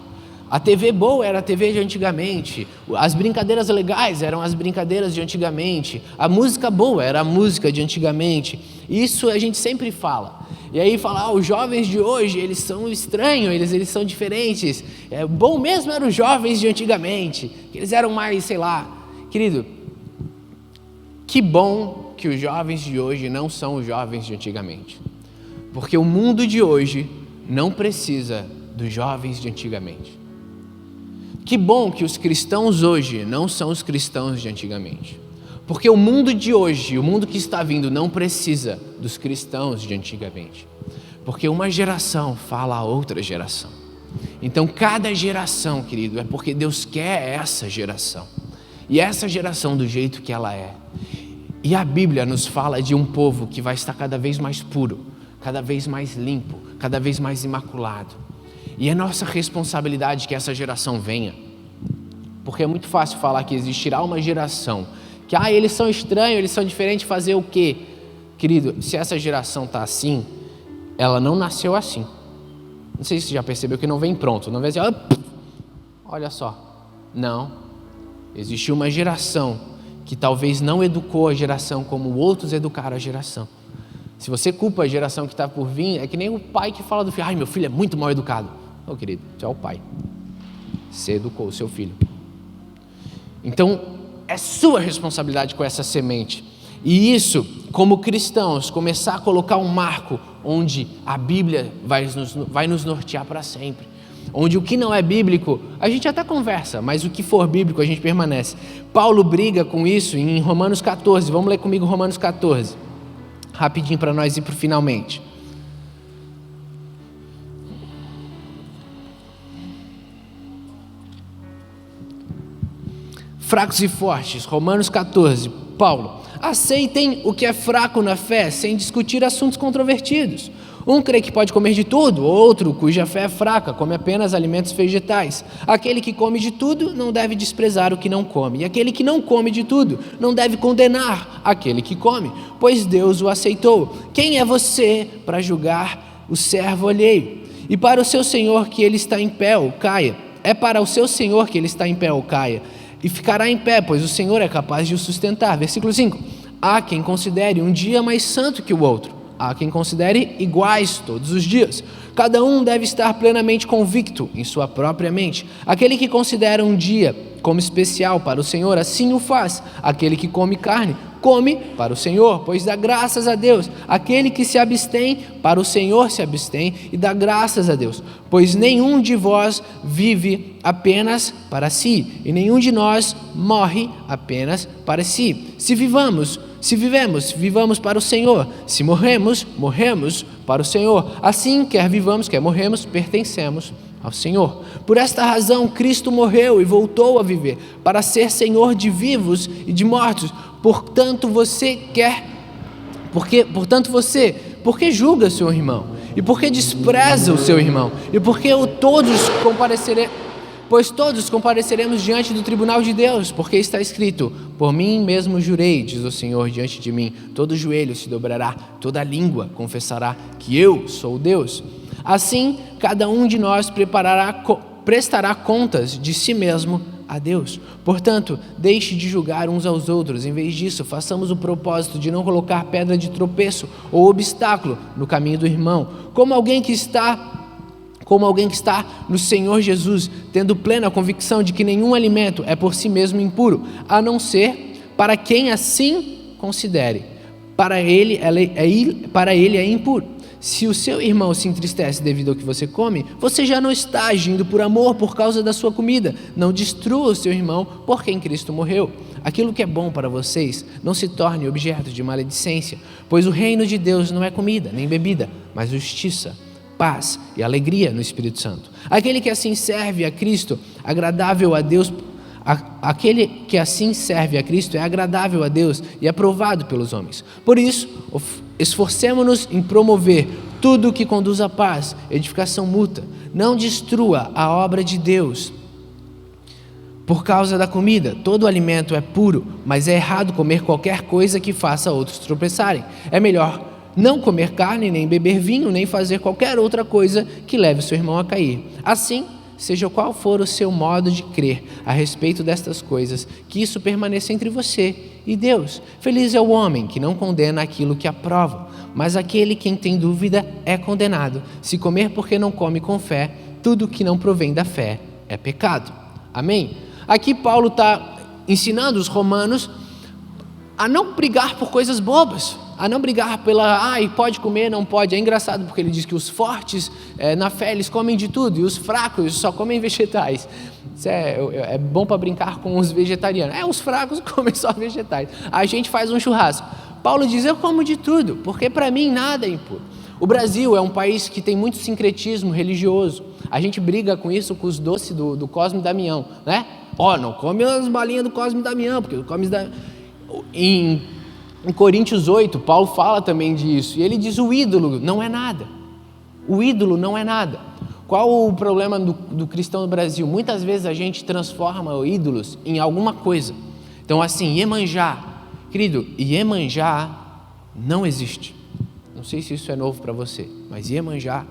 Speaker 1: A TV boa era a TV de antigamente. As brincadeiras legais eram as brincadeiras de antigamente. A música boa era a música de antigamente. Isso a gente sempre fala. E aí fala, os jovens de hoje, eles são estranhos, eles são diferentes. Bom mesmo eram os jovens de antigamente, que eles eram mais, sei lá. Querido, que bom que os jovens de hoje não são os jovens de antigamente. Porque o mundo de hoje não precisa dos jovens de antigamente. Que bom que os cristãos hoje não são os cristãos de antigamente. Porque o mundo de hoje, o mundo que está vindo, não precisa dos cristãos de antigamente. Porque uma geração fala a outra geração. Então, cada geração, querido, é porque Deus quer essa geração. E essa geração do jeito que ela é. E a Bíblia nos fala de um povo que vai estar cada vez mais puro, cada vez mais limpo, cada vez mais imaculado. E é nossa responsabilidade que essa geração venha. Porque é muito fácil falar que existirá uma geração que eles são estranhos, eles são diferentes, fazer o quê? Querido, se essa geração está assim, ela não nasceu assim. Não sei se você já percebeu que não vem pronto, não vem assim, olha só. Não, existiu uma geração que talvez não educou a geração como outros educaram a geração. Se você culpa a geração que está por vir, é que nem o pai que fala do filho, meu filho é muito mal educado. Querido, você é o pai, você educou o seu filho. Então, é sua responsabilidade com essa semente. E isso, como cristãos, começar a colocar um marco onde a Bíblia vai nos nortear para sempre. Onde o que não é bíblico, a gente até conversa, mas o que for bíblico, a gente permanece. Paulo briga com isso em Romanos 14. Vamos ler comigo Romanos 14. Rapidinho para nós ir para o finalmente. Fracos e fortes, Romanos 14, Paulo. Aceitem o que é fraco na fé, sem discutir assuntos controvertidos. Um crê que pode comer de tudo, outro, cuja fé é fraca, come apenas alimentos vegetais. Aquele que come de tudo não deve desprezar o que não come, e aquele que não come de tudo não deve condenar aquele que come, pois Deus o aceitou. Quem é você para julgar o servo alheio? E para o seu senhor que ele está em pé ou caia. É para o seu senhor que ele está em pé ou caia. E ficará em pé, pois o Senhor é capaz de o sustentar. Versículo 5. Há quem considere um dia mais santo que o outro. Há quem considere iguais todos os dias. Cada um deve estar plenamente convicto em sua própria mente. Aquele que considera um dia como especial para o Senhor, assim o faz. Aquele que come carne, come para o Senhor, pois dá graças a Deus. Aquele que se abstém, para o Senhor se abstém e dá graças a Deus. Pois nenhum de vós vive apenas para si, e nenhum de nós morre apenas para si. Se vivemos, vivamos para o Senhor. Se morremos, morremos para o Senhor. Assim, quer vivamos, quer morremos, pertencemos ao Senhor. Por esta razão, Cristo morreu e voltou a viver, para ser Senhor de vivos e de mortos. Portanto, por que julga seu irmão? E por que despreza o seu irmão? E por que Pois todos compareceremos diante do tribunal de Deus, porque está escrito: por mim mesmo jurei, diz o Senhor, diante de mim, todo joelho se dobrará, toda língua confessará que eu sou Deus. Assim, cada um de nós prestará contas de si mesmo a Deus. Portanto, deixe de julgar uns aos outros. Em vez disso, façamos o propósito de não colocar pedra de tropeço ou obstáculo no caminho do irmão, como alguém que está no Senhor Jesus, tendo plena convicção de que nenhum alimento é por si mesmo impuro, a não ser para quem assim considere. Para ele é impuro. Se o seu irmão se entristece devido ao que você come, você já não está agindo por amor por causa da sua comida. Não destrua o seu irmão por quem Cristo morreu. Aquilo que é bom para vocês não se torne objeto de maledicência, pois o reino de Deus não é comida nem bebida, mas justiça, paz e alegria no Espírito Santo. Aquele que assim serve a Cristo, agradável a Deus, aquele que assim serve a Cristo é agradável a Deus e aprovado pelos homens. Por isso, esforcemo-nos em promover tudo que conduz à paz, edificação mútua. Não destrua a obra de Deus por causa da comida. Todo alimento é puro, mas é errado comer qualquer coisa que faça outros tropeçarem. É melhor não comer carne, nem beber vinho, nem fazer qualquer outra coisa que leve o seu irmão a cair. Assim, seja qual for o seu modo de crer a respeito destas coisas, que isso permaneça entre você e Deus. Feliz é o homem que não condena aquilo que aprova, mas aquele quem tem dúvida é condenado. Se comer porque não come com fé, tudo que não provém da fé é pecado. Amém? Aqui Paulo está ensinando os romanos a não brigar por coisas bobas, a não brigar pode comer, não pode. É engraçado porque ele diz que os fortes na fé eles comem de tudo e os fracos só comem vegetais. Isso é bom para brincar com os vegetarianos. Os fracos comem só vegetais. A gente faz um churrasco. Paulo diz: eu como de tudo, porque para mim nada é impuro. O Brasil é um país que tem muito sincretismo religioso. A gente briga com isso, com os doces do Cosme e Damião, né? Não come as balinhas do Cosme e Damião, porque o Cosme e em Coríntios 8, Paulo fala também disso, e ele diz: o ídolo não é nada. O ídolo não é nada. Qual o problema do cristão no Brasil? Muitas vezes a gente transforma ídolos em alguma coisa. Então, assim, Iemanjá, querido, Iemanjá não existe. Não sei se isso é novo para você, mas Iemanjá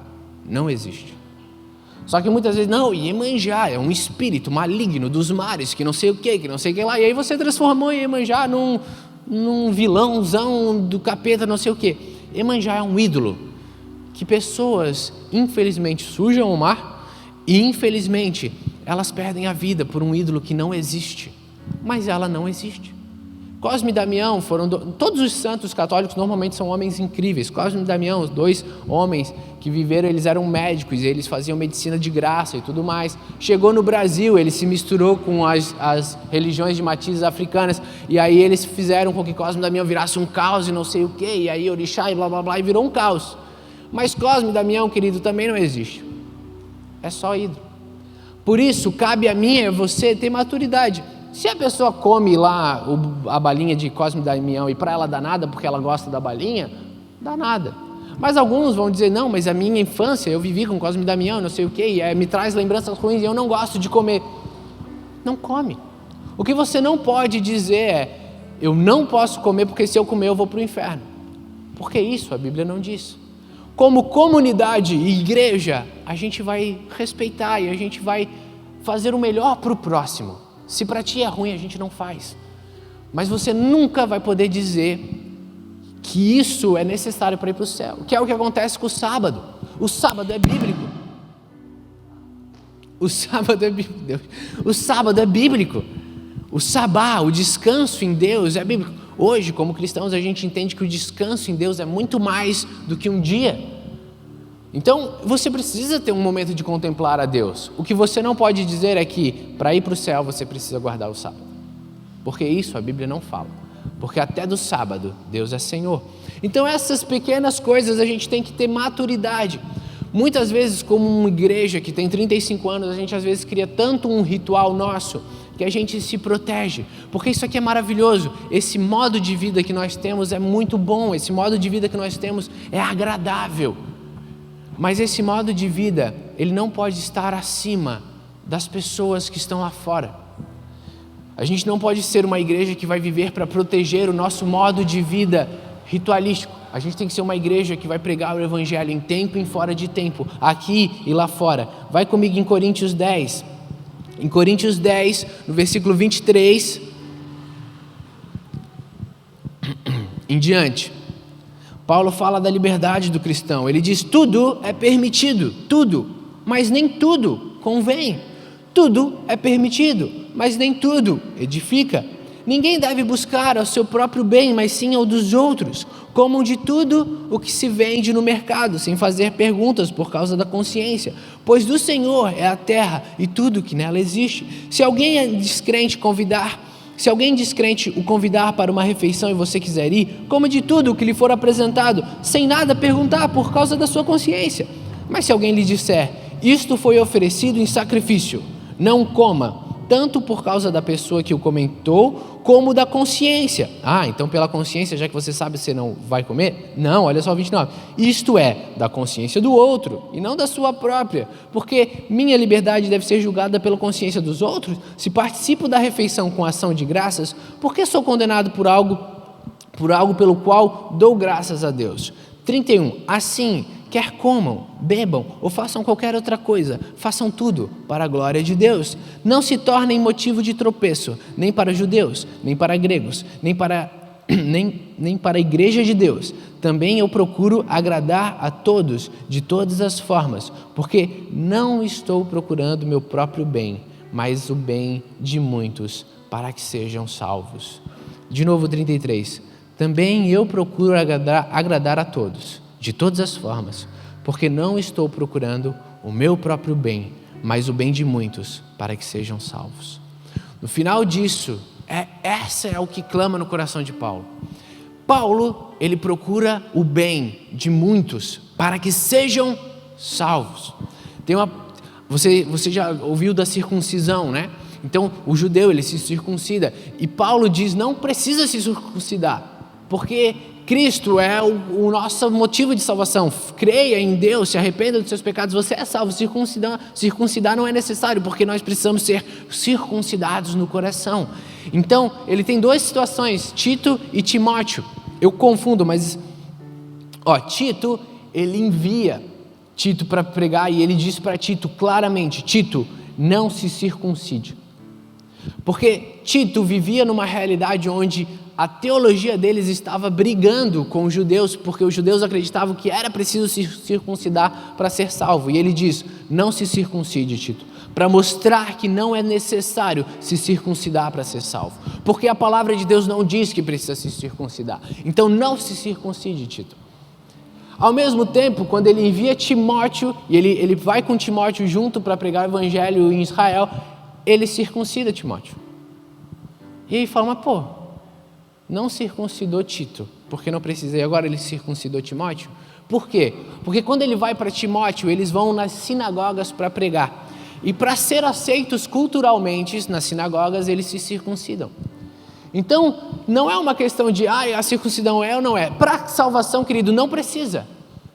Speaker 1: não existe. Só que muitas vezes, Iemanjá é um espírito maligno dos mares, que não sei o que lá, e aí você transformou Iemanjá num vilãozão do capeta, não sei o que. Iemanjá é um ídolo que pessoas, infelizmente, sujam o mar e, infelizmente, elas perdem a vida por um ídolo que não existe. Mas ela não existe. Cosme e Damião todos os santos católicos normalmente são homens incríveis. Cosme e Damião, os dois homens que viveram, eles eram médicos, eles faziam medicina de graça e tudo mais. Chegou no Brasil, ele se misturou com as religiões de matizes africanas, e aí eles fizeram com que Cosme e Damião virasse um caos e não sei o que, e aí orixá e blá blá blá, e virou um caos. Mas Cosme e Damião, querido, também não existe. É só ídolo. Por isso, cabe a mim e a você ter maturidade. Se a pessoa come lá a balinha de Cosme e Damião e para ela dá nada porque ela gosta da balinha, dá nada. Mas alguns vão dizer: não, mas a minha infância eu vivi com Cosme e Damião, não sei o que, e me traz lembranças ruins e eu não gosto de comer. Não come. O que você não pode dizer é: eu não posso comer porque se eu comer eu vou para o inferno. Porque isso a Bíblia não diz.
Speaker 2: como comunidade e igreja, a gente vai respeitar e a gente vai fazer o melhor para o próximo. Se para ti é ruim, a gente não faz. Mas você nunca vai poder dizer que isso é necessário para ir para o céu, que é o que acontece com o sábado. O sábado é bíblico. O sábado é bíblico. O sábado é bíblico. O sabá, o descanso em Deus é bíblico. Hoje, como cristãos, a gente entende que o descanso em Deus é muito mais do que um dia. Então, você precisa ter um momento de contemplar a Deus. O que você não pode dizer é que para ir para o céu você precisa guardar o sábado. Porque isso a Bíblia não fala. Porque até do sábado, Deus é Senhor. Então essas pequenas coisas a gente tem que ter maturidade. Muitas vezes, como uma igreja que tem 35 anos, a gente às vezes cria tanto um ritual nosso que a gente se protege. Porque isso aqui é maravilhoso. Esse modo de vida que nós temos é muito bom. Esse modo de vida que nós temos é agradável. Mas esse modo de vida, ele não pode estar acima das pessoas que estão lá fora. A gente não pode ser uma igreja que vai viver para proteger o nosso modo de vida ritualístico. A gente tem que ser uma igreja que vai pregar o evangelho em tempo e em fora de tempo, aqui e lá fora. Vai comigo em Coríntios 10. Em Coríntios 10, no versículo 23 em diante, Paulo fala da liberdade do cristão. Ele diz: tudo é permitido, tudo, mas nem tudo convém. Tudo é permitido, mas nem tudo edifica. Ninguém deve buscar ao seu próprio bem, mas sim ao dos outros. Comam de tudo o que se vende no mercado, sem fazer perguntas por causa da consciência. Pois do Senhor é a terra e tudo que nela existe. Se alguém descrente o convidar para uma refeição e você quiser ir, coma de tudo o que lhe for apresentado, sem nada perguntar por causa da sua consciência. Mas se alguém lhe disser: isto foi oferecido em sacrifício, não coma, tanto por causa da pessoa que o comentou, como da consciência. Então pela consciência, já que você sabe, você não vai comer? Não, olha só o 29. Isto é, da consciência do outro, e não da sua própria. Porque minha liberdade deve ser julgada pela consciência dos outros? Se participo da refeição com ação de graças, por que sou condenado por algo pelo qual dou graças a Deus? 31. Assim, quer comam, bebam ou façam qualquer outra coisa, façam tudo para a glória de Deus. Não se tornem motivo de tropeço, nem para judeus, nem para gregos, nem para a igreja de Deus. Também eu procuro agradar a todos de todas as formas, porque não estou procurando meu próprio bem, mas o bem de muitos, para que sejam salvos. De novo, 33. Também eu procuro agradar a todos, de todas as formas, porque não estou procurando o meu próprio bem, mas o bem de muitos, para que sejam salvos. No final disso, essa é o que clama no coração de Paulo. Paulo, ele procura o bem de muitos, para que sejam salvos. Você já ouviu da circuncisão, né? Então, o judeu, ele se circuncida, e Paulo diz: não precisa se circuncidar, porque Cristo é o nosso motivo de salvação. Creia em Deus, se arrependa dos seus pecados, você é salvo. Circuncidar não é necessário, porque nós precisamos ser circuncidados no coração. Então, ele tem duas situações, Tito e Timóteo. Eu confundo, mas Tito, ele envia Tito para pregar, e ele diz para Tito claramente: Tito, não se circuncide. Porque Tito vivia numa realidade onde a teologia deles estava brigando com os judeus, porque os judeus acreditavam que era preciso se circuncidar para ser salvo. E ele diz: não se circuncide, Tito, para mostrar que não é necessário se circuncidar para ser salvo. Porque a palavra de Deus não diz que precisa se circuncidar. Então não se circuncide, Tito. Ao mesmo tempo, quando ele envia Timóteo, e ele vai com Timóteo junto para pregar o evangelho em Israel, ele circuncida Timóteo. E aí fala: mas não circuncidou Tito, porque não precisei. Agora ele circuncidou Timóteo. Por quê? Porque quando ele vai para Timóteo, eles vão nas sinagogas para pregar. E para ser aceitos culturalmente nas sinagogas, eles se circuncidam. Então, não é uma questão de a circuncisão é ou não é. Para salvação, querido, não precisa.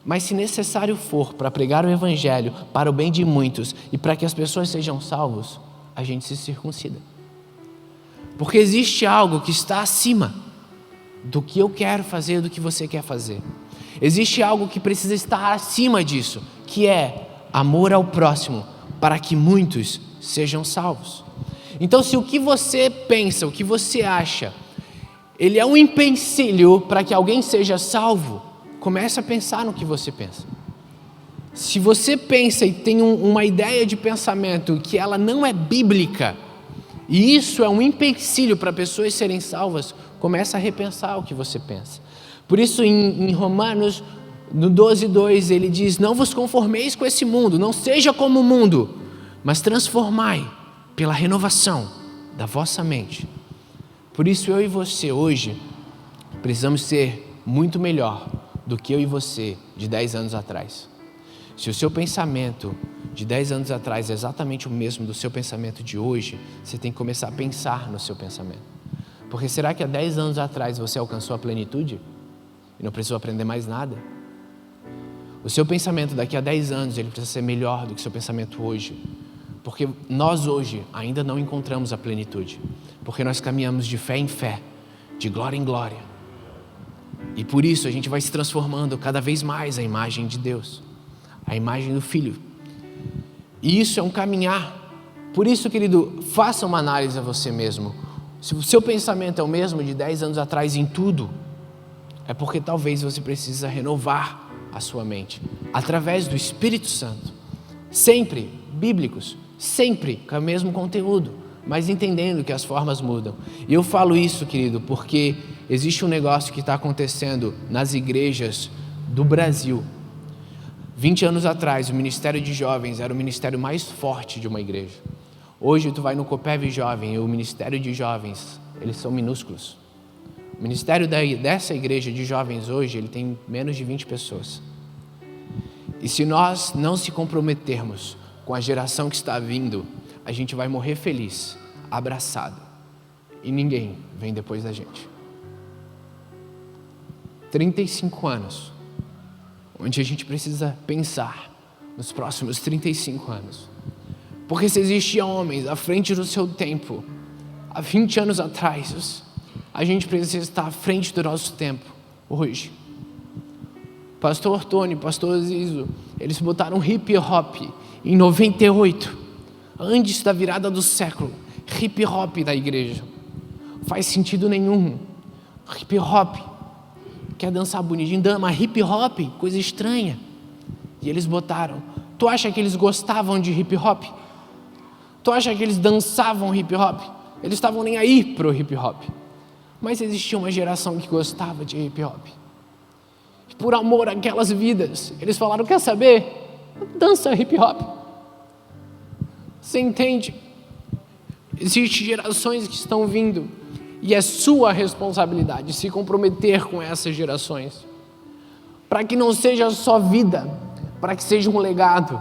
Speaker 2: Mas se necessário for para pregar o evangelho para o bem de muitos e para que as pessoas sejam salvos, a gente se circuncida. Porque existe algo que está acima do que eu quero fazer, do que você quer fazer. Existe algo que precisa estar acima disso, que é amor ao próximo, para que muitos sejam salvos. Então, se o que você pensa, o que você acha, ele é um empecilho para que alguém seja salvo, comece a pensar no que você pensa. Se você pensa e tem uma ideia de pensamento que ela não é bíblica, e isso é um empecilho para pessoas serem salvas, comece a repensar o que você pensa. Por isso, em Romanos, no 12:2, ele diz: não vos conformeis com esse mundo, não seja como o mundo, mas transformai pela renovação da vossa mente. Por isso, eu e você hoje precisamos ser muito melhor do que eu e você de 10 anos atrás. Se o seu pensamento de 10 anos atrás é exatamente o mesmo do seu pensamento de hoje, você tem que começar a pensar no seu pensamento. Porque será que há 10 anos atrás você alcançou a plenitude e não precisou aprender mais nada? O seu pensamento daqui a 10 anos, ele precisa ser melhor do que o seu pensamento hoje. Porque nós hoje ainda não encontramos a plenitude. Porque nós caminhamos de fé em fé, de glória em glória. E por isso a gente vai se transformando cada vez mais a imagem de Deus, a imagem do Filho. E isso é um caminhar. Por isso, querido, faça uma análise a você mesmo. Se o seu pensamento é o mesmo de 10 anos atrás em tudo, é porque talvez você precisa renovar a sua mente através do Espírito Santo. Sempre bíblicos, sempre com o mesmo conteúdo, mas entendendo que as formas mudam. E eu falo isso, querido, porque existe um negócio que está acontecendo nas igrejas do Brasil. 20 anos atrás, o Ministério de Jovens era o ministério mais forte de uma igreja. Hoje, tu vai no Copeve Jovem e o Ministério de Jovens, eles são minúsculos. O ministério dessa igreja de jovens hoje, ele tem menos de 20 pessoas. E se nós não se comprometermos com a geração que está vindo, a gente vai morrer feliz, abraçado. E ninguém vem depois da gente. 35 anos, onde a gente precisa pensar nos próximos 35 anos. Porque se existiam homens à frente do seu tempo, há 20 anos atrás, a gente precisa estar à frente do nosso tempo, hoje. Pastor Tony, Pastor Zizo, eles botaram hip hop em 98, antes da virada do século. Hip hop da igreja. Faz sentido nenhum. Hip hop. Quer dançar bonitinho? Mas hip hop, coisa estranha. E eles botaram. Tu acha que eles gostavam de hip hop? Tu acha que eles dançavam hip hop? Eles estavam nem aí pro hip hop. Mas existia uma geração que gostava de hip hop. Por amor àquelas vidas, eles falaram: quer saber? Dança hip hop. Você entende? Existem gerações que estão vindo e é sua responsabilidade se comprometer com essas gerações, para que não seja só vida, para que seja um legado.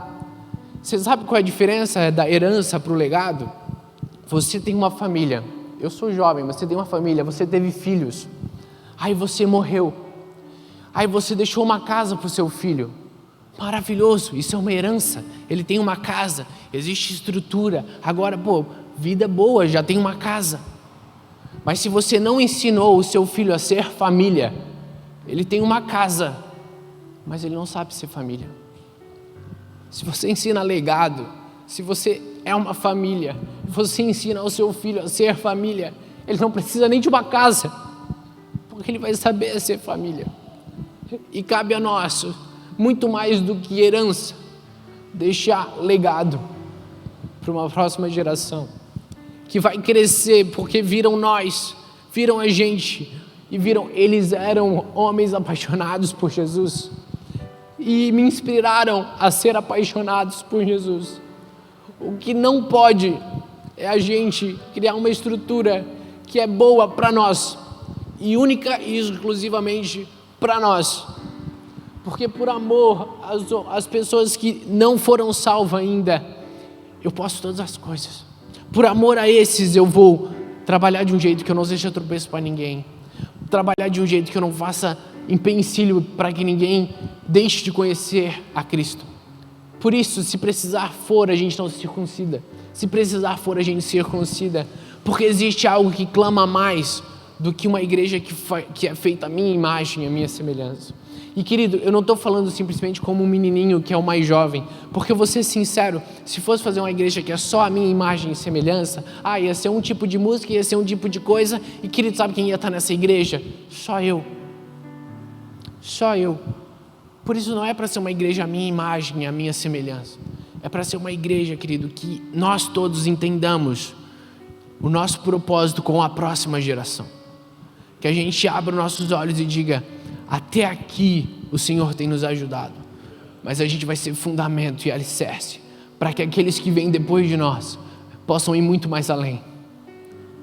Speaker 2: Você sabe qual é a diferença da herança para o legado? Você tem uma família. Eu sou jovem, você tem uma família, você teve filhos. Aí você morreu. Aí você deixou uma casa para o seu filho. Maravilhoso, isso é uma herança. Ele tem uma casa, existe estrutura. Agora, vida boa, já tem uma casa. Mas se você não ensinou o seu filho a ser família, ele tem uma casa, mas ele não sabe ser família. Se você ensina legado, se você é uma família, você ensina ao seu filho a ser família, ele não precisa nem de uma casa, porque ele vai saber ser família. E cabe a nós, muito mais do que herança, deixar legado para uma próxima geração, que vai crescer porque viram nós, viram a gente, e viram, eles eram homens apaixonados por Jesus, e me inspiraram a ser apaixonados por Jesus. O que não pode é a gente criar uma estrutura que é boa para nós, e única e exclusivamente para nós. Porque por amor às pessoas que não foram salvas ainda, eu posso todas as coisas. Por amor a esses eu vou trabalhar de um jeito que eu não seja tropeço para ninguém. Trabalhar de um jeito que eu não faça empecilho para que ninguém deixe de conhecer a Cristo. Por isso, se precisar for, a gente não se circuncida. Se precisar for, a gente circuncida. Porque existe algo que clama mais do que uma igreja que é feita à minha imagem, à minha semelhança. E querido, eu não estou falando simplesmente como um menininho que é o mais jovem, porque eu vou ser sincero, se fosse fazer uma igreja que é só a minha imagem e semelhança, ia ser um tipo de música, ia ser um tipo de coisa, e querido, sabe quem ia estar nessa igreja? Só eu. Só eu. Por isso não é para ser uma igreja a minha imagem e a minha semelhança. É para ser uma igreja, querido, que nós todos entendamos o nosso propósito com a próxima geração. Que a gente abra os nossos olhos e diga: até aqui o Senhor tem nos ajudado, mas a gente vai ser fundamento e alicerce para que aqueles que vêm depois de nós possam ir muito mais além.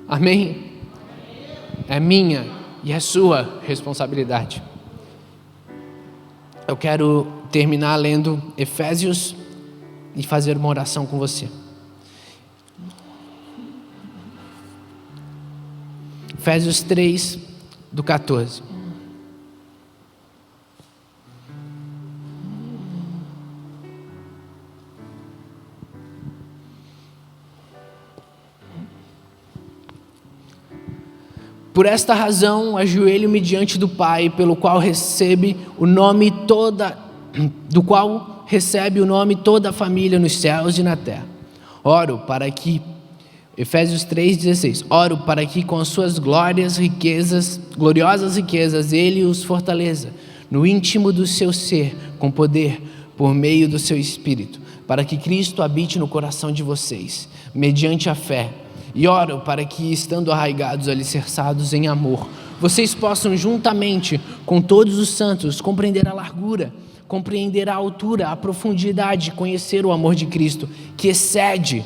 Speaker 2: Amém? É minha e é sua responsabilidade. Eu quero terminar lendo Efésios e fazer uma oração com você. Efésios 3, do 14. Por esta razão, ajoelho-me diante do Pai, pelo qual recebe o nome toda a família nos céus e na terra. Oro para que, Efésios 3,16, oro para que com as suas gloriosas riquezas, Ele os fortaleça no íntimo do seu ser, com poder, por meio do seu Espírito, para que Cristo habite no coração de vocês, mediante a fé. E oro para que, estando arraigados, alicerçados em amor, vocês possam, juntamente com todos os santos, compreender a largura, compreender a altura, a profundidade, conhecer o amor de Cristo, que excede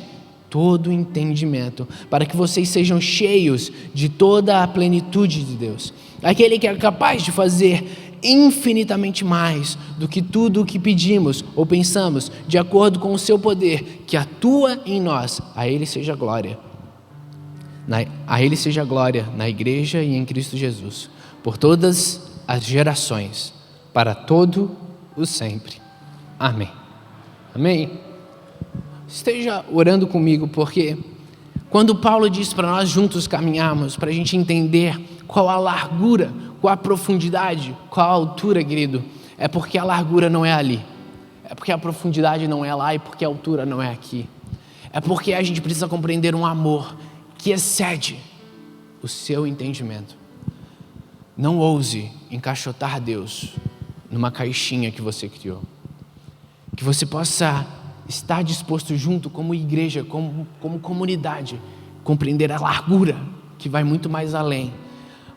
Speaker 2: todo entendimento, para que vocês sejam cheios de toda a plenitude de Deus. Aquele que é capaz de fazer infinitamente mais do que tudo o que pedimos ou pensamos, de acordo com o seu poder, que atua em nós. A Ele seja glória. A Ele seja glória na igreja e em Cristo Jesus, por todas as gerações, para todo o sempre. Amém. Amém. Esteja orando comigo, porque quando Paulo diz para nós juntos caminharmos, para a gente entender qual a largura, qual a profundidade, qual a altura, querido, é porque a largura não é ali, é porque a profundidade não é lá e porque a altura não é aqui. É porque a gente precisa compreender um amor que excede o seu entendimento. Não ouse encaixotar Deus numa caixinha que você criou. Que você possa estar disposto junto como igreja, como comunidade, compreender a largura que vai muito mais além,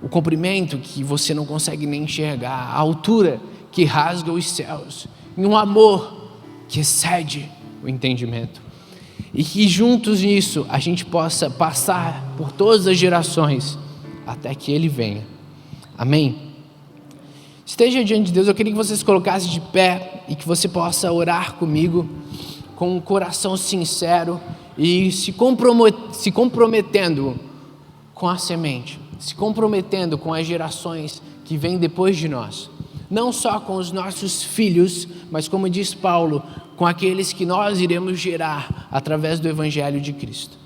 Speaker 2: o comprimento que você não consegue nem enxergar, a altura que rasga os céus, e um amor que excede o entendimento. E que juntos nisso a gente possa passar por todas as gerações até que Ele venha. Amém? Esteja diante de Deus. Eu queria que você se colocasse de pé e que você possa orar comigo com um coração sincero e se comprometendo com a semente, se comprometendo com as gerações que vêm depois de nós. Não só com os nossos filhos, mas como diz Paulo, com aqueles que nós iremos gerar através do Evangelho de Cristo.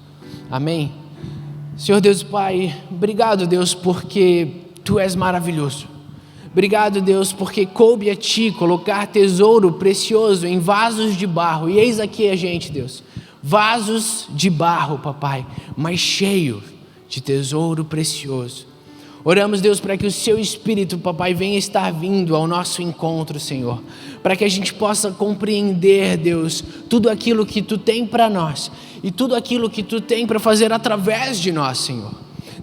Speaker 2: Amém? Senhor Deus Pai, obrigado Deus, porque Tu és maravilhoso. Obrigado Deus, porque coube a Ti colocar tesouro precioso em vasos de barro. E eis aqui a gente, Deus, vasos de barro, papai, mas cheio de tesouro precioso. Oramos, Deus, para que o Seu Espírito, papai, venha estar vindo ao nosso encontro, Senhor. Para que a gente possa compreender, Deus, tudo aquilo que Tu tem para nós. E tudo aquilo que Tu tem para fazer através de nós, Senhor.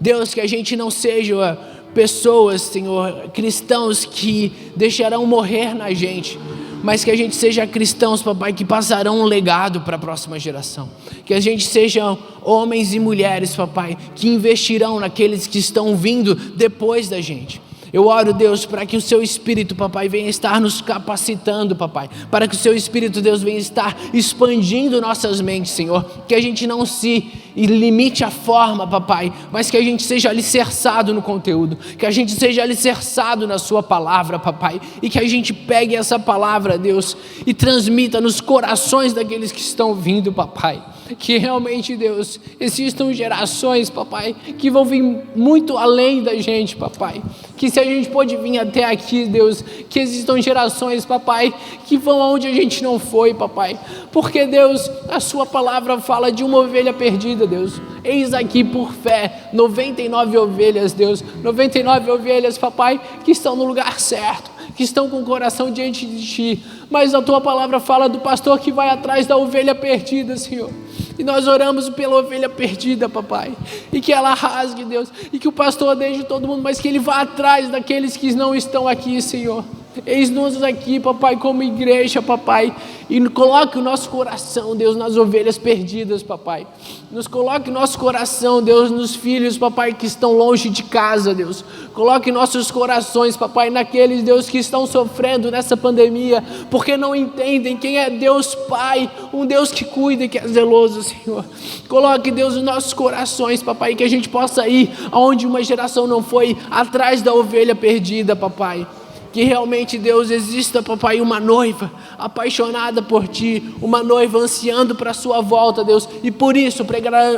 Speaker 2: Deus, que a gente não seja pessoas, Senhor, cristãos que deixarão morrer na gente, mas que a gente seja cristãos, papai, que passarão um legado para a próxima geração. Que a gente seja homens e mulheres, papai, que investirão naqueles que estão vindo depois da gente. Eu oro, Deus, para que o Seu Espírito, papai, venha estar nos capacitando, papai. Para que o Seu Espírito, Deus, venha estar expandindo nossas mentes, Senhor. Que a gente não se limite à forma, papai, mas que a gente seja alicerçado no conteúdo. Que a gente seja alicerçado na Sua palavra, papai. E que a gente pegue essa palavra, Deus, e transmita nos corações daqueles que estão vindo, papai. Que realmente, Deus, existam gerações, papai, que vão vir muito além da gente, papai. que se a gente pode vir até aqui, Deus, que existam gerações, papai, que vão aonde a gente não foi, papai, porque, Deus, a sua palavra fala de uma ovelha perdida, Deus. Eis aqui por fé 99 ovelhas, Deus, 99 ovelhas, papai, que estão no lugar certo, que estão com o coração diante de Ti, mas a Tua palavra fala do pastor que vai atrás da ovelha perdida, Senhor, e nós oramos pela ovelha perdida, papai, e que ela rasgue, Deus, e que o pastor deixe todo mundo, mas que ele vá atrás daqueles que não estão aqui, Senhor. Eis-nos aqui, papai, como igreja, papai, e coloque o nosso coração, Deus, nas ovelhas perdidas, papai. Nos coloque o nosso coração, Deus, nos filhos, papai, que estão longe de casa, Deus. Coloque nossos corações, papai, naqueles, Deus, que estão sofrendo nessa pandemia, porque não entendem quem é Deus Pai, um Deus que cuida e que é zeloso, Senhor. Coloque, Deus, os nossos corações, papai, que a gente possa ir aonde uma geração não foi, atrás da ovelha perdida, papai. Que realmente, Deus, exista, papai, uma noiva apaixonada por Ti, uma noiva ansiando para a Sua volta, Deus, e por isso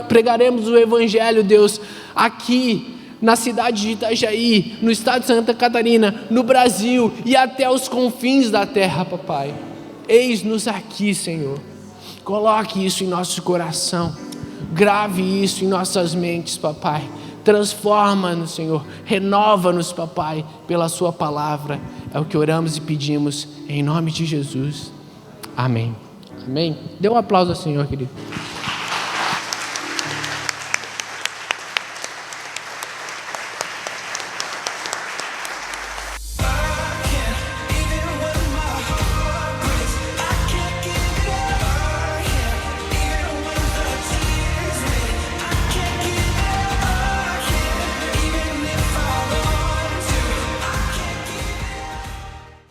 Speaker 2: pregaremos o Evangelho, Deus, aqui na cidade de Itajaí, no estado de Santa Catarina, no Brasil e até os confins da terra, papai. Eis-nos aqui, Senhor, coloque isso em nosso coração, grave isso em nossas mentes, papai. Transforma-nos, Senhor, renova-nos, papai, pela Sua palavra. É o que oramos e pedimos em nome de Jesus. Amém. Amém. Dê um aplauso ao Senhor, querido.